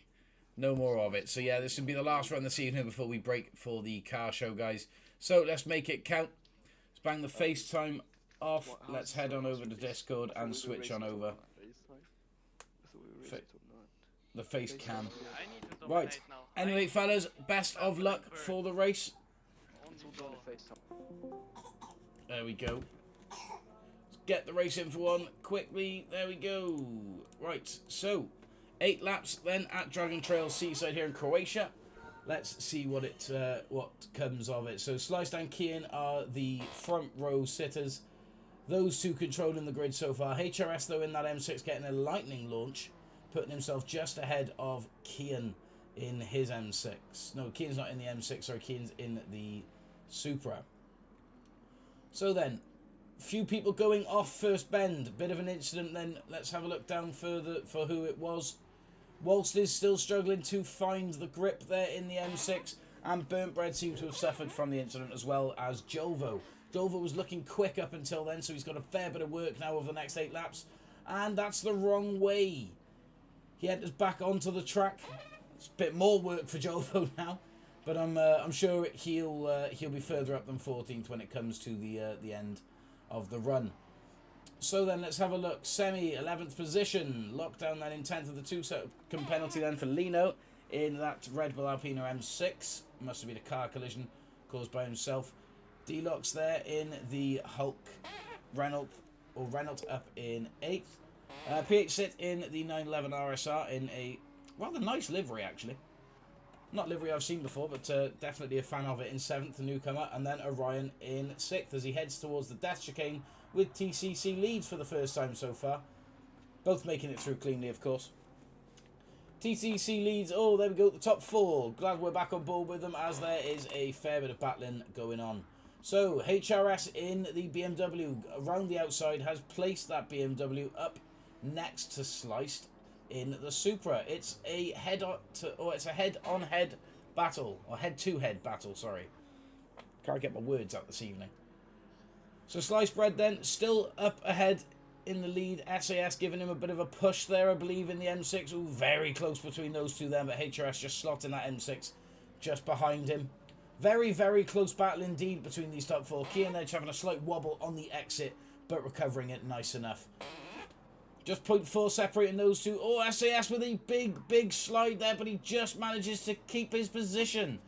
No more of it. So, yeah, this will be the last run this evening before we break for the car show, guys. So, let's make it count. Let's bang the FaceTime off. What, how's Let's the head on song over to switch? Discord I thought and we were switch racing on till over. 9. FaceTime? I thought we were Fa- racing till 9. the face cam. I need to Right. dominate now. Anyway, fellas, best of luck for the race. On It's the all done ball. in FaceTime. There we go. Let's get the race in for one quickly. There we go. Right, so 8 laps then at Dragon Trail Seaside here in Croatia. Let's see what comes of it. So Sliced and Kian are the front row sitters. Those two controlling the grid so far. HRS though in that M6 getting a lightning launch, putting himself just ahead of Kian in his M6. No, Kian's not in the M6, sorry, Kian's in the Supra. So then, few people going off first bend. Bit of an incident then. Let's have a look down further for who it was. Walst is still struggling to find the grip there in the M6. And Burnt Bread seemed to have suffered from the incident as well as Jolvo. Jolvo was looking quick up until then, so he's got a fair bit of work now over the next 8 laps. And that's the wrong way. He enters back onto the track. It's a bit more work for Jolvo now. But I'm sure he'll be further up than 14th when it comes to the end of the run. So then let's have a look. Semi 11th position, lockdown then in 10th of the 2-second penalty then for Lino in that Red Bull Alpina M6. Must have been a car collision caused by himself. Deluxe there in the Hulk Renault up in 8th. PH Sit in the 911 RSR in a rather nice livery actually. Not livery I've seen before, but definitely a fan of it in 7th, the newcomer. And then Orion in 6th as he heads towards the death chicane with TCC leads for the first time so far. Both making it through cleanly, of course. TCC leads, oh, there we go, the top 4. Glad we're back on board with them as there is a fair bit of battling going on. So, HRS in the BMW around the outside has placed that BMW up next to Sliced in the Supra. It's a head-on-head battle, or head-to-head battle, sorry. Can't get my words out this evening. So Sliced Bread then, still up ahead in the lead. SAS giving him a bit of a push there, I believe, in the M6. Ooh, very close between those two then, but HRS just slotting that M6 just behind him. Very, very close battle indeed between these top 4. Kian Edge having a slight wobble on the exit, but recovering it nice enough. Just 0.4 separating those two. Oh, SAS with a big, big slide there, but he just manages to keep his position.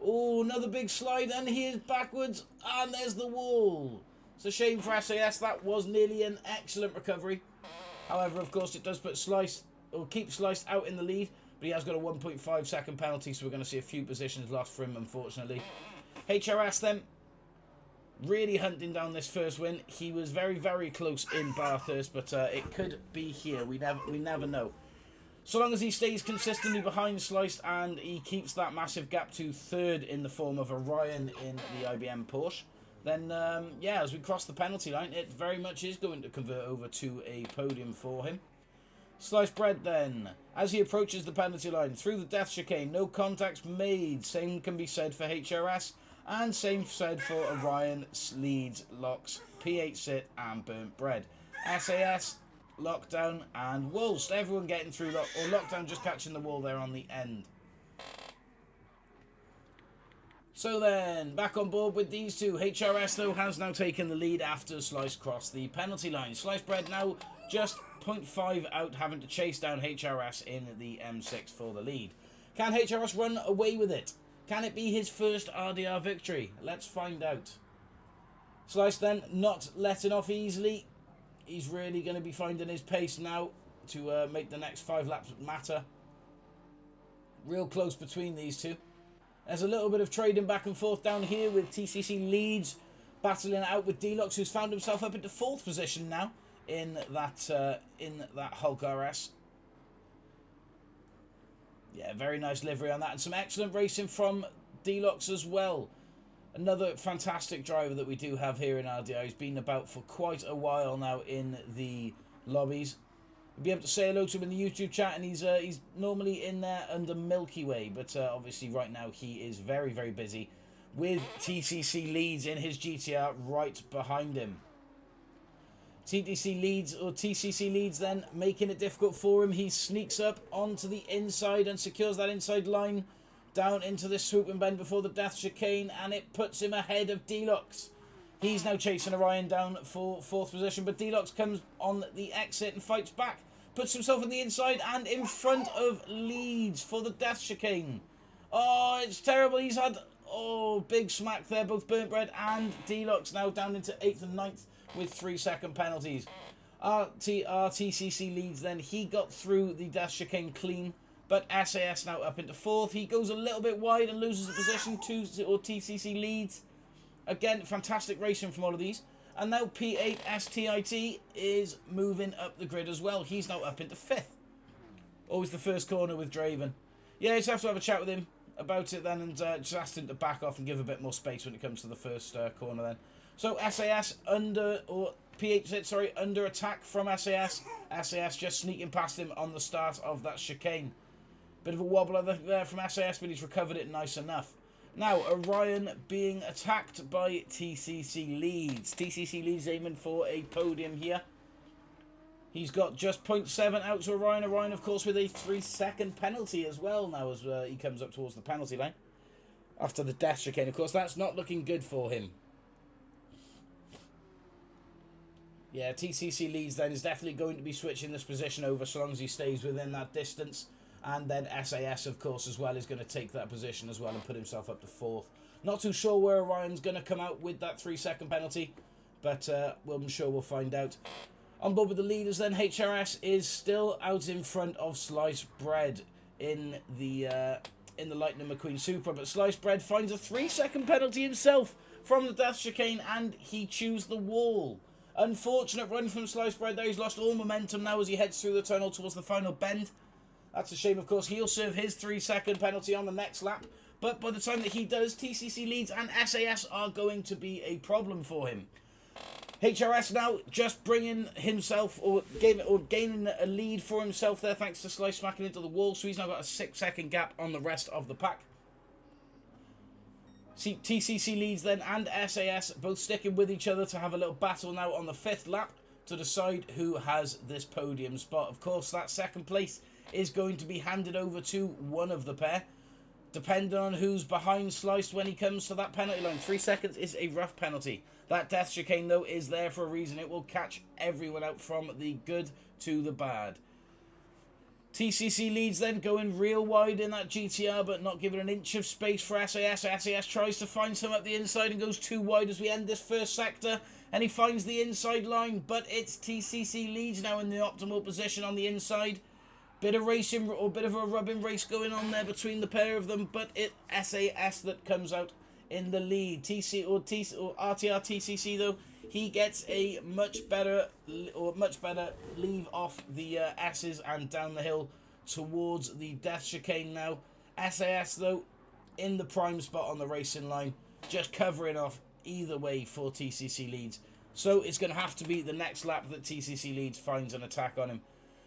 Oh, another big slide, and he is backwards, and there's the wall. It's a shame for SAS. That was nearly an excellent recovery. However, of course, it does put Sliced, or keep Sliced out in the lead, but he has got a 1.5 second penalty, so we're going to see a few positions lost for him, unfortunately. HRS then, really hunting down this first win. He was very, very close in Bathurst, but it could be here. We never know. So long as he stays consistently behind Sliced and he keeps that massive gap to 3rd in the form of Orion in the IBM Porsche, then, yeah, as we cross the penalty line, it very much is going to convert over to a podium for him. Sliced Bread then, as he approaches the penalty line, through the death chicane, no contacts made. Same can be said for HRS, and same said for Orion, Leeds, Locks, P8 Sit, and Burnt Bread. SAS, Lockdown, and Wolst. Everyone getting through, or Lockdown just catching the wall there on the end. So then, back on board with these two. HRS, though, has now taken the lead after Slice crossed the penalty line. Sliced Bread now just 0.5 out, having to chase down HRS in the M6 for the lead. Can HRS run away with it? Can it be his first RDR victory? Let's find out. Slice then, not letting off easily. He's really going to be finding his pace now to make the next 5 laps matter. Real close between these two. There's a little bit of trading back and forth down here with TCC Leeds battling it out with Deluxe, who's found himself up into 4th position now in that Hulk RS. Yeah, very nice livery on that, and some excellent racing from Deluxe as well. Another fantastic driver that we do have here in RDR. He's been about for quite a while now in the lobbies. You'll be able to say hello to him in the YouTube chat, and he's normally in there under Milky Way, but obviously right now he is very, very busy with TCC Leeds in his GTR right behind him. TCC Leeds then making it difficult for him. He sneaks up onto the inside and secures that inside line down into the swoop and bend before the death chicane, and it puts him ahead of Deluxe. He's now chasing Orion down for 4th position, but Deluxe comes on the exit and fights back. puts himself on the inside and in front of Leeds for the death chicane. Oh, it's terrible. He's had, big smack there. Both Burnt Bread and Deluxe now down into 8th and 9th with 3-second penalties. RTCC Leeds then, he got through the death chicane clean, but SAS now up into 4th. He goes a little bit wide and loses the position to TCC Leeds. Again, fantastic racing from all of these. And now P8 STIT is moving up the grid as well. He's now up into 5th. Always the first corner with Draven. Yeah, just have to have a chat with him about it then, and just asked him to back off and give a bit more space when it comes to the first corner then. So SAS under attack from SAS. SAS just sneaking past him on the start of that chicane. Bit of a wobbler there from SAS, but he's recovered it nice enough. Now, Orion being attacked by TCC Leeds. TCC Leeds aiming for a podium here. He's got just 0.7 out to Orion. Orion, of course, with a 3-second penalty as well now as he comes up towards the penalty line. After the death chicane, of course, that's not looking good for him. Yeah, TCC Leeds then is definitely going to be switching this position over so long as he stays within that distance. And then SAS, of course, as well, is going to take that position as well and put himself up to 4th. Not too sure where Orion's going to come out with that 3-second penalty, but I'm sure we'll find out. On board with the leaders then, HRS is still out in front of Sliced Bread in the Lightning McQueen Supra, but Sliced Bread finds a 3-second penalty himself from the death chicane, and he chews the wall. Unfortunate run from Sliced Bread there. He's lost all momentum now as he heads through the tunnel towards the final bend. That's a shame, of course. He'll serve his 3-second penalty on the next lap. But by the time that he does, TCC Leeds and SAS are going to be a problem for him. HRS now just bringing himself, or gaining a lead for himself there, thanks to Slice smacking into the wall. So he's now got a 6-second gap on the rest of the pack. TCC Leeds then and SAS both sticking with each other to have a little battle now on the 5th lap to decide who has this podium spot. Of course, that 2nd place is going to be handed over to one of the pair, depending on who's behind Sliced when he comes to that penalty line. 3 seconds is a rough penalty. That death chicane, though, is there for a reason. It will catch everyone out from the good to the bad. TCC Leeds then going real wide in that GTR, but not giving an inch of space for SAS. SAS tries to find some up the inside and goes too wide as we end this first sector. And he finds the inside line, but it's TCC Leeds now in the optimal position on the inside. Bit of racing, or bit of a rubbing race going on there between the pair of them, but it's SAS that comes out in the lead. RTR TCC though, he gets a much better leave off the S's and down the hill towards the death chicane now. SAS though in the prime spot on the racing line, just covering off either way for TCC Leeds. So it's going to have to be the next lap that TCC Leeds finds an attack on him.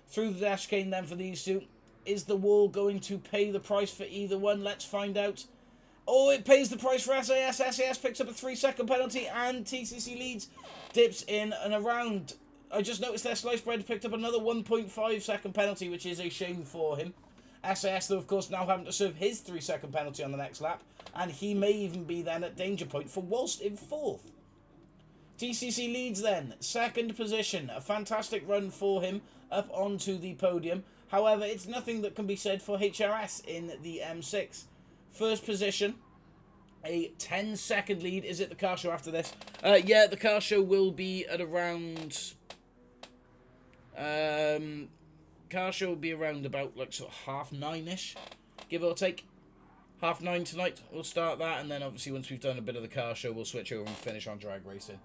Through the dash chicane then for these two. Is the wall going to pay the price for either one? Let's find out. Oh, it pays the price for SAS. SAS picks up a 3-second penalty and TCC Leeds dips in and around. I just noticed there Sliced Bread picked up another 1.5-second penalty, which is a shame for him. SAS, though, of course, now having to serve his 3-second penalty on the next lap, and he may even be then at danger point for whilst in 4th. TCC Leeds then, 2nd position. A fantastic run for him up onto the podium. However, it's nothing that can be said for HRS in the M6. 1st position, a 10-second lead. Is it the car show after this? Yeah, the car show will be at around... car show will be around about like sort of 9:30ish, give or take. 9:30 tonight, we'll start that, and then obviously once we've done a bit of the car show, we'll switch over and finish on drag racing.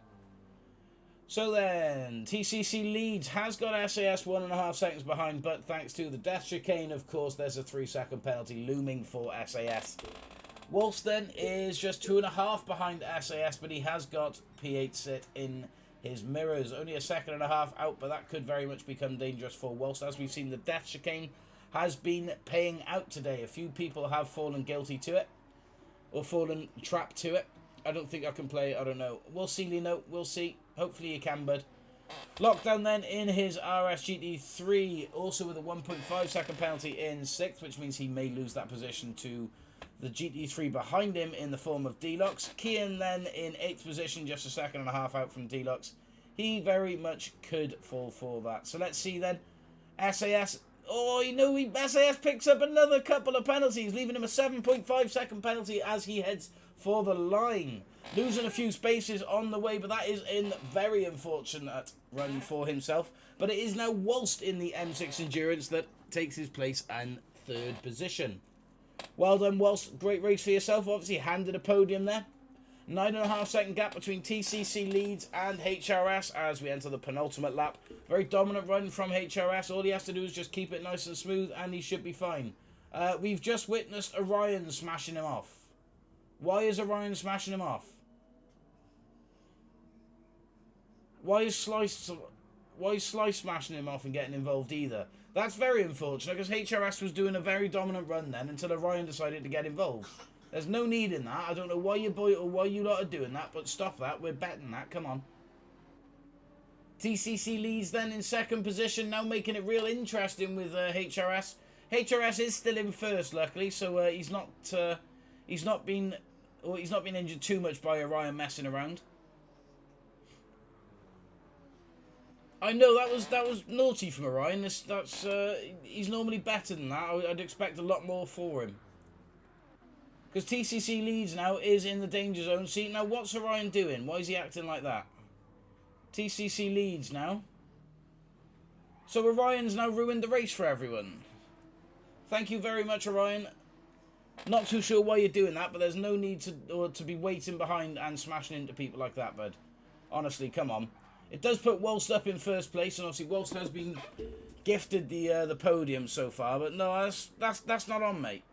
So then, TCC Leeds has got SAS 1.5 seconds behind, but thanks to the death chicane, of course, there's a 3-second penalty looming for SAS. Waltz then is just 2.5 behind SAS, but he has got P8 sit in his mirrors. Only a 1.5 seconds out, but that could very much become dangerous for Waltz. As we've seen, the death chicane has been paying out today. A few people have fallen guilty to it, or fallen trapped to it. I don't think I can play, I don't know. We'll see, Lino, we'll see. Hopefully you can, bud. Lockdown then in his RS GT3, also with a 1.5-second penalty in 6th, which means he may lose that position to the GT3 behind him in the form of Deluxe. Kian then in 8th position, just a 1.5 seconds out from Deluxe. He very much could fall for that. So let's see then. SAS. Oh, you know, SAS picks up another couple of penalties, leaving him a 7.5 second penalty as he heads for the line. Losing a few spaces on the way, but that is in very unfortunate run for himself. But it is now Walst in the M6 Endurance that takes his place in 3rd position. Well done, Walst. Great race for yourself. Obviously handed a podium there. 9.5 second gap between TCC Leeds and HRS as we enter the penultimate lap. Very dominant run from HRS. All he has to do is just keep it nice and smooth and he should be fine. We've just witnessed Orion smashing him off. Why is Orion smashing him off? Why is Slice smashing him off and getting involved either? That's very unfortunate because HRS was doing a very dominant run then until Orion decided to get involved. There's no need in that. I don't know why you boy or why you lot are doing that, but stop that. We're betting that. Come on. TCC Leeds then in 2nd position, now making it real interesting with HRS. HRS is still in 1st, luckily, so he's not been injured too much by Orion messing around. I know that was naughty from Orion. He's normally better than that. I'd expect a lot more for him. Because TCC Leeds now is in the danger zone. See, now what's Orion doing? Why is he acting like that? TCC Leeds now. So Orion's now ruined the race for everyone. Thank you very much, Orion. Not too sure why you're doing that, but there's no need to be waiting behind and smashing into people like that, bud. Honestly, come on. It does put Walst up in 1st place, and obviously Walst has been gifted the podium so far, but no, that's not on, mate.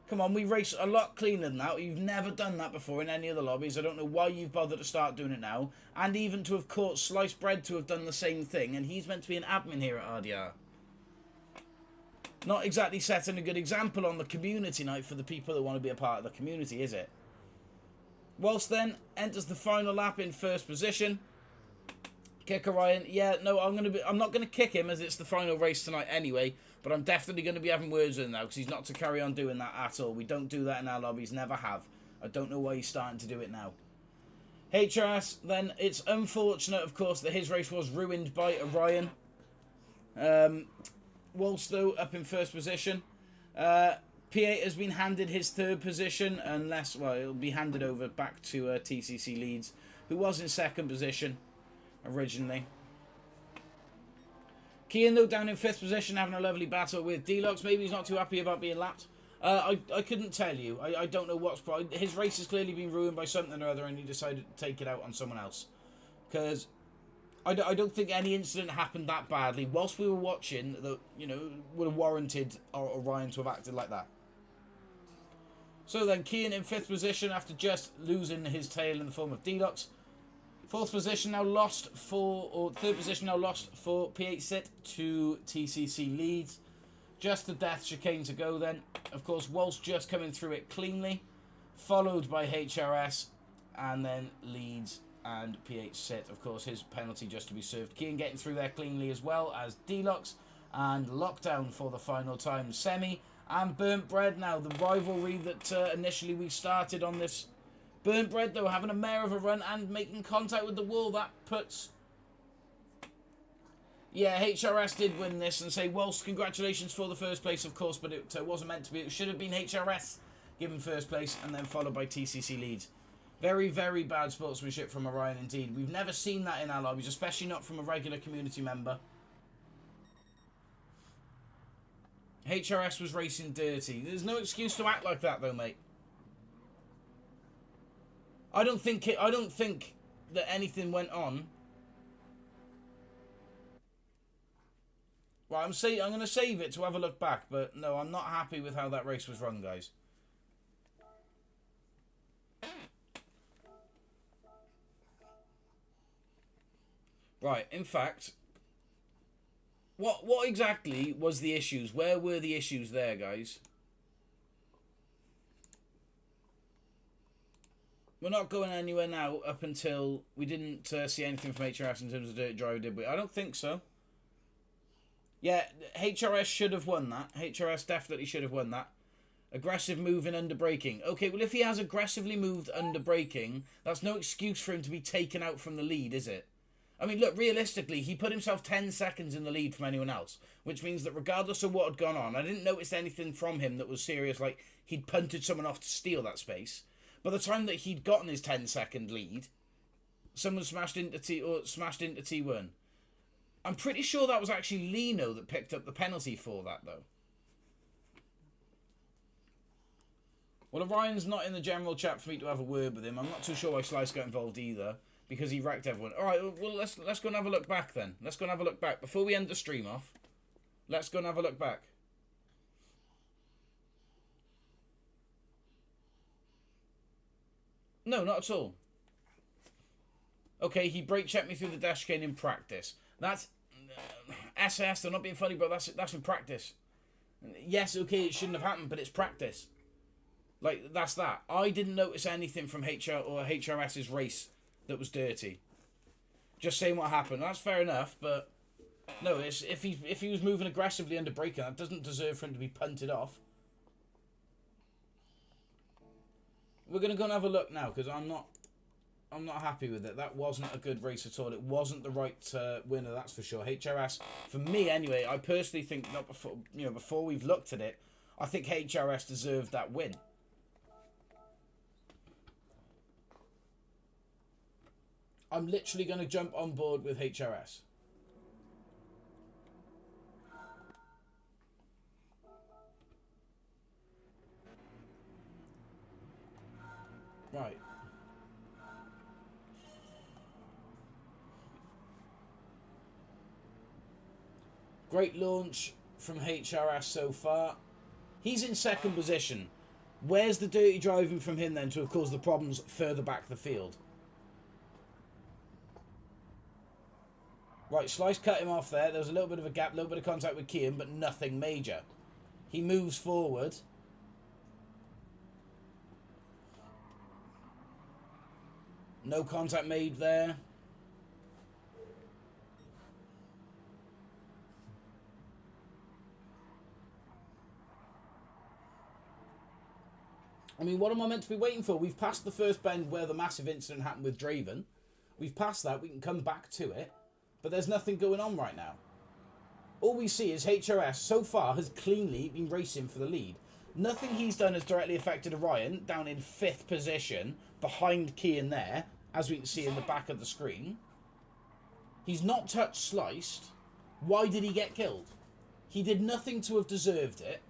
Come on, we race a lot cleaner than that. You've never done that before in any of the lobbies. I don't know why you've bothered to start doing it now. And even to have caught Sliced Bread to have done the same thing. And he's meant to be an admin here at RDR. Not exactly setting a good example on the community night for the people that want to be a part of the community, is it? Whilst then enters the final lap in 1st position. Kick Orion. Yeah, no, I'm not gonna kick him as it's the final race tonight anyway. But I'm definitely going to be having words with him now because he's not to carry on doing that at all. We don't do that in our lobbies, never have. I don't know why he's starting to do it now. HRS, then, it's unfortunate, of course, that his race was ruined by Orion. Walst, though, up in 1st position. P8 has been handed his 3rd position, unless, well, it'll be handed over back to TCC Leeds, who was in 2nd position originally. Kian, though, down in 5th position, having a lovely battle with Deluxe. Maybe he's not too happy about being lapped. I couldn't tell you. I don't know what's... His race has clearly been ruined by something or other, and he decided to take it out on someone else. Because I don't think any incident happened that badly. Whilst we were watching, that, you know, would have warranted Orion to have acted like that. So then, Kian in 5th position after just losing his tail in the form of Deluxe. 4th position now lost for, or 3rd position now lost for P8 Sit to TCC Leeds. Just the death chicane to go then. Of course, Walsh just coming through it cleanly, followed by HRS, and then Leeds and P8 Sit. Of course, his penalty just to be served. Keane getting through there cleanly as well as Deluxe, and Lockdown for the final time. Semi and Burnt Bread now, the rivalry that initially we started on this. Burnt Bread, though, having a mare of a run and making contact with the wall. That puts... Yeah, HRS did win this and say, well, congratulations for the first place, of course, but it wasn't meant to be. It should have been HRS given first place and then followed by TCC Leeds. Very, very bad sportsmanship from Orion indeed. We've never seen that in our lobbies, especially not from a regular community member. HRS was racing dirty. There's no excuse to act like that, though, mate. I don't think that anything went on. Right, I'm going to save it to have a look back, but no, I'm not happy with how that race was run, guys. Right, in fact, what exactly was the issues? Where were the issues there, guys? We're not going anywhere now up until we didn't see anything from HRS in terms of Dirt Driver, did we? I don't think so. Yeah, HRS should have won that. HRS definitely should have won that. Aggressive moving under braking. Okay, well, if he has aggressively moved under braking, that's no excuse for him to be taken out from the lead, is it? I mean, look, realistically, he put himself 10 seconds in the lead from anyone else, which means that regardless of what had gone on, I didn't notice anything from him that was serious, like he'd punted someone off to steal that space. By the time that he'd gotten his 10-second lead, someone smashed into T1. I'm pretty sure that was actually Lino that picked up the penalty for that, though. Well, Orion's not in the general chat for me to have a word with him. I'm not too sure why Slice got involved either, because he wrecked everyone. All right, well, let's go and have a look back then. Let's go and have a look back. Before we end the stream off, let's go and have a look back. No, not at all. Okay, he brake checked me through the dash cane in practice. That's... SAS, they're not being funny, bro. That's in practice. Yes, okay, it shouldn't have happened, but it's practice. Like, that's that. I didn't notice anything from HR or HRS's race that was dirty. Just saying what happened. That's fair enough, but... No, it's, if he was moving aggressively under braking, that doesn't deserve for him to be punted off. We're going to go and have a look now, because I'm not happy with it. That wasn't a good race at all. It wasn't the right winner, that's for sure. HRS, for me anyway, I personally think, not before, before we've looked at it, I think HRS deserved that win. I'm literally going to jump on board with HRS. Right. Great launch from HRS so far. He's in second position. Where's the dirty driving from him then to have caused the problems further back the field? Right, Slice cut him off there. There was a little bit of a gap, a little bit of contact with Kian, but nothing major. He moves forward. No contact made there. I mean, what am I meant to be waiting for? We've passed the first bend where the massive incident happened with Draven. We've passed that. We can come back to it. But there's nothing going on right now. All we see is HRS so far has cleanly been racing for the lead. Nothing he's done has directly affected Orion, down in 5th position, behind Kian there, as we can see in the back of the screen. He's not touched Sliced. Why did he get killed? He did nothing to have deserved it.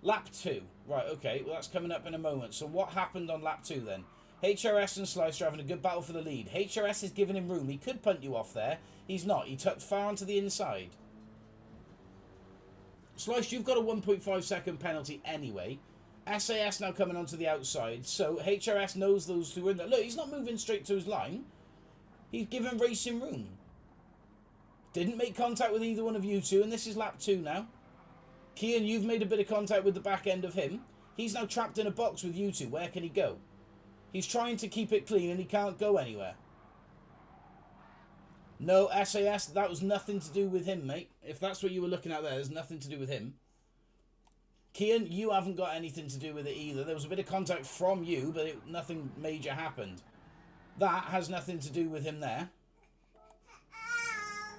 Lap 2. Right, okay, well that's coming up in a moment. So what happened on lap 2 then? HRS and Slice are having a good battle for the lead. HRS is giving him room. He could punt you off there. He's not. He tucked far onto the inside. Slice, you've got a 1.5 second penalty anyway. SAS now coming onto the outside. So HRS knows those two are in there. Look, he's not moving straight to his line. He's given racing room. Didn't make contact with either one of you two, and this is lap 2 now. Kian, you've made a bit of contact with the back end of him. He's now trapped in a box with you two. Where can he go? He's trying to keep it clean and he can't go anywhere. No, SAS, that was nothing to do with him, mate. If that's what you were looking at there, there's nothing to do with him. Kian, you haven't got anything to do with it either. There was a bit of contact from you, but nothing major happened. That has nothing to do with him there.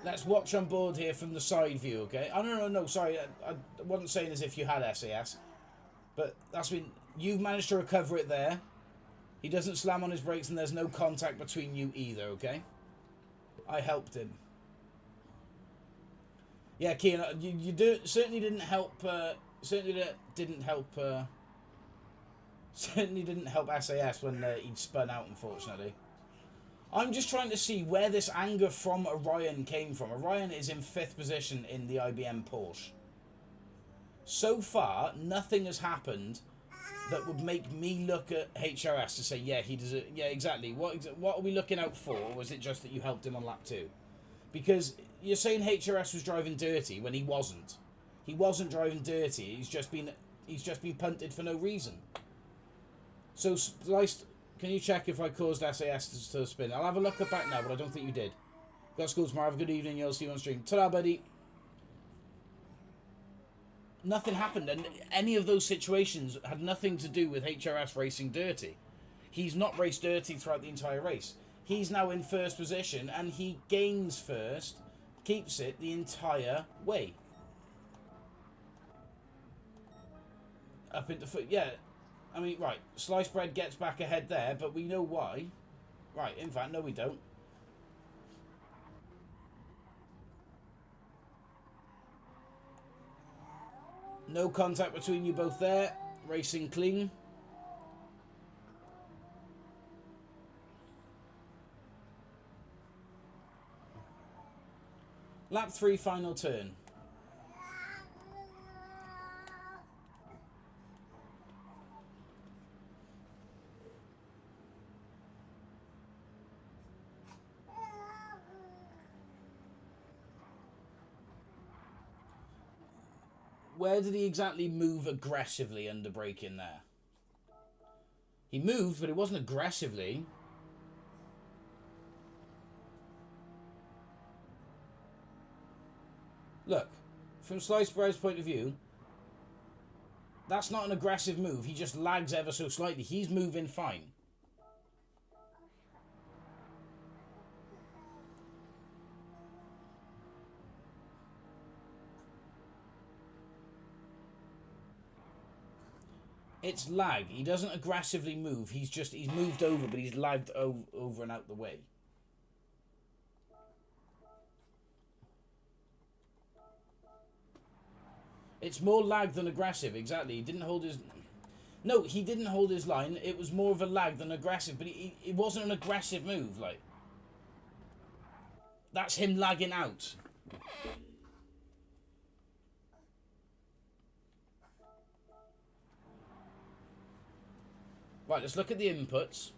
Let's watch on board here from the side view, okay? Oh, no, sorry. I wasn't saying as if you had SAS. But that's been... You've managed to recover it there. He doesn't slam on his brakes and there's no contact between you either, okay? I helped him. Yeah, Kian, you certainly didn't help... certainly didn't help SAS when he'd spun out, unfortunately. I'm just trying to see where this anger from Orion came from. Orion is in 5th position in the IBM Porsche. So far, nothing has happened that would make me look at HRS to say, yeah, he does it. Yeah, exactly. What are we looking out for? Or was it just that you helped him on lap 2? Because you're saying HRS was driving dirty when he wasn't. He wasn't driving dirty. He's just been punted for no reason. So, Sliced, can you check if I caused SAS to spin? I'll have a look back now, but I don't think you did. Got school tomorrow. Have a good evening. You'll see you on stream. Ta-da, buddy. Nothing happened, and any of those situations had nothing to do with HRS racing dirty. He's not raced dirty throughout the entire race. he's now in first position, and he gains first, keeps it the entire way. Up into foot, yeah. I mean, right, Sliced Bread gets back ahead there, but we know why. Right, in fact, no we don't. No contact between you both there. Racing clean. Lap 3, final turn. Where did he exactly move aggressively under braking there? He moved, but it wasn't aggressively. Look, from Sliced Bread's point of view, that's not an aggressive move. He just lags ever so slightly. He's moving fine. It's lag. He doesn't aggressively move. He's moved over, but he's lagged over and out the way. It's more lag than aggressive, exactly. He didn't hold his... No, he didn't hold his line. It was more of a lag than aggressive, but it wasn't an aggressive move, like. That's him lagging out. Right, let's look at the inputs.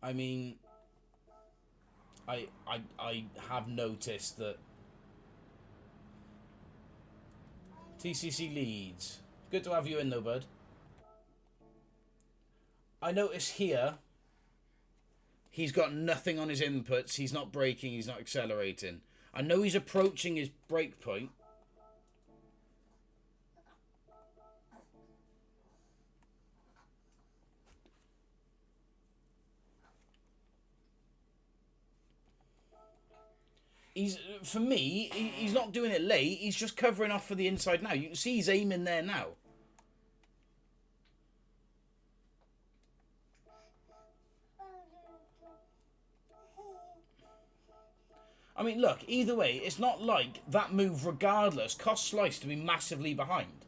I mean, I have noticed that TCC leads. Good to have you in though, bud. I notice here he's got nothing on his inputs. He's not braking, he's not accelerating. I know he's approaching his brake point. For me, he's not doing it late. He's just covering off for the inside now. You can see he's aiming there now. I mean, look, either way, it's not like that move, regardless, cost Slice to be massively behind.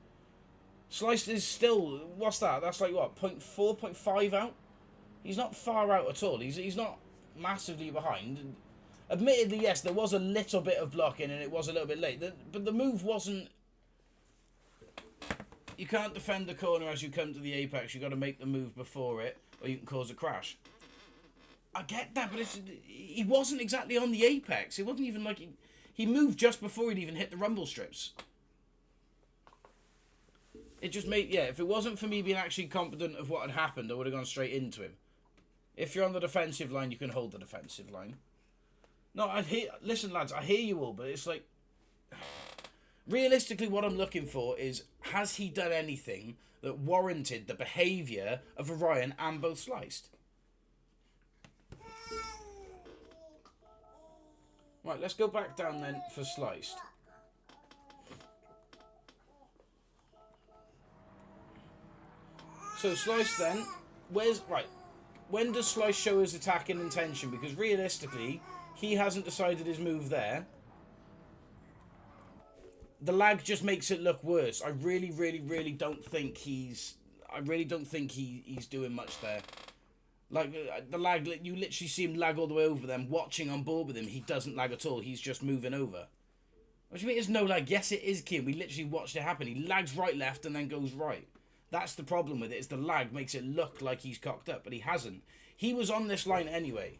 Slice is still, what's that? That's like, what, 0.4, 0.5 out? He's not far out at all. He's not massively behind. Admittedly, yes, there was a little bit of blocking and it was a little bit late. But the move wasn't... You can't defend the corner as you come to the apex. You've got to make the move before it or you can cause a crash. I get that, but he wasn't exactly on the apex. It wasn't even like... He moved just before he'd even hit the rumble strips. It just made... Yeah, if it wasn't for me being actually confident of what had happened, I would have gone straight into him. If you're on the defensive line, you can hold the defensive line. No, listen, lads, I hear you all, but it's like... Realistically, what I'm looking for is, has he done anything that warranted the behaviour of Orion and both Sliced? Right, let's go back down then for Sliced. So, Sliced then, right, when does Slice show his attacking intention? Because realistically... He hasn't decided his move there. The lag just makes it look worse. I really, really, really don't think he's... I really don't think he's doing much there. Like, the lag, you literally see him lag all the way over them. Watching on board with him, he doesn't lag at all. He's just moving over. What do you mean there's no lag? Yes, it is, Kim. We literally watched it happen. He lags right, left, and then goes right. That's the problem with it, is the lag makes it look like he's cocked up, but he hasn't. He was on this line anyway.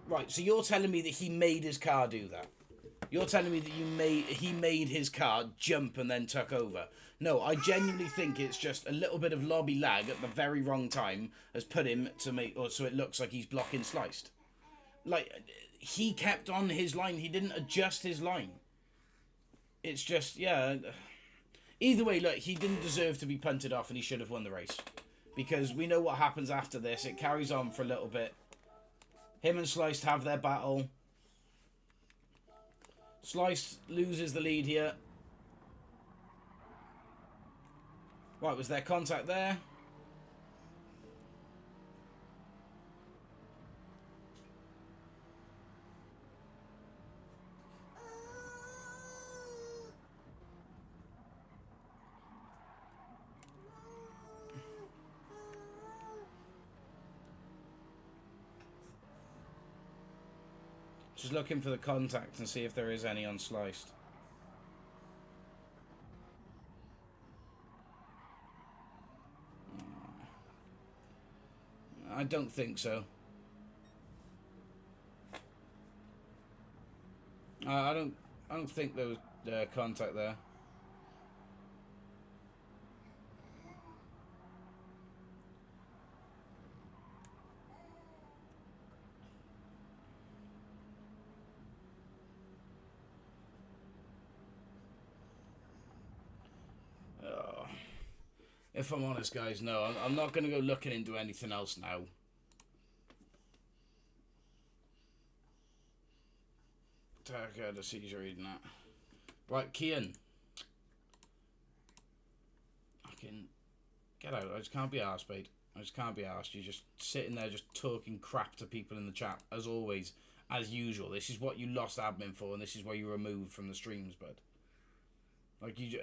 Right, so you're telling me that he made his car do that. You're telling me that he made his car jump and then tuck over. No, I genuinely think it's just a little bit of lobby lag at the very wrong time has put him to make, or so it looks like he's blocking sliced. Like, he kept on his line. He didn't adjust his line. It's just, yeah. Either way, look, he didn't deserve to be punted off and he should have won the race. Because we know what happens after this. It carries on for a little bit. Him and Sliced have their battle. Sliced loses the lead here. Right, was there contact there? Just looking for the contact and see if there is any on Sliced. I don't think so. I don't think there was contact there. If I'm honest, guys, no, I'm not going to go looking into anything else now. The seizure reading that. Right, Kian. I can get out. I just can't be arsed, mate. I just can't be arsed. You're just sitting there just talking crap to people in the chat, as always, as usual. This is what you lost admin for, and this is why you removed from the streams, bud. Like, you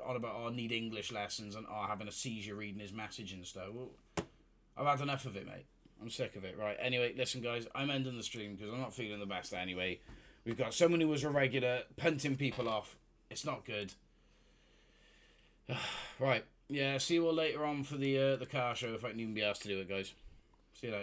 on about, oh, need English lessons and, oh, having a seizure reading his message and stuff. Well, I've had enough of it, mate. I'm sick of it. Right, anyway, listen, guys, I'm ending the stream because I'm not feeling the best anyway. We've got someone who was a regular punting people off. It's not good. Right, yeah, see you all later on for the car show if I can even be asked to do it, guys. See you later.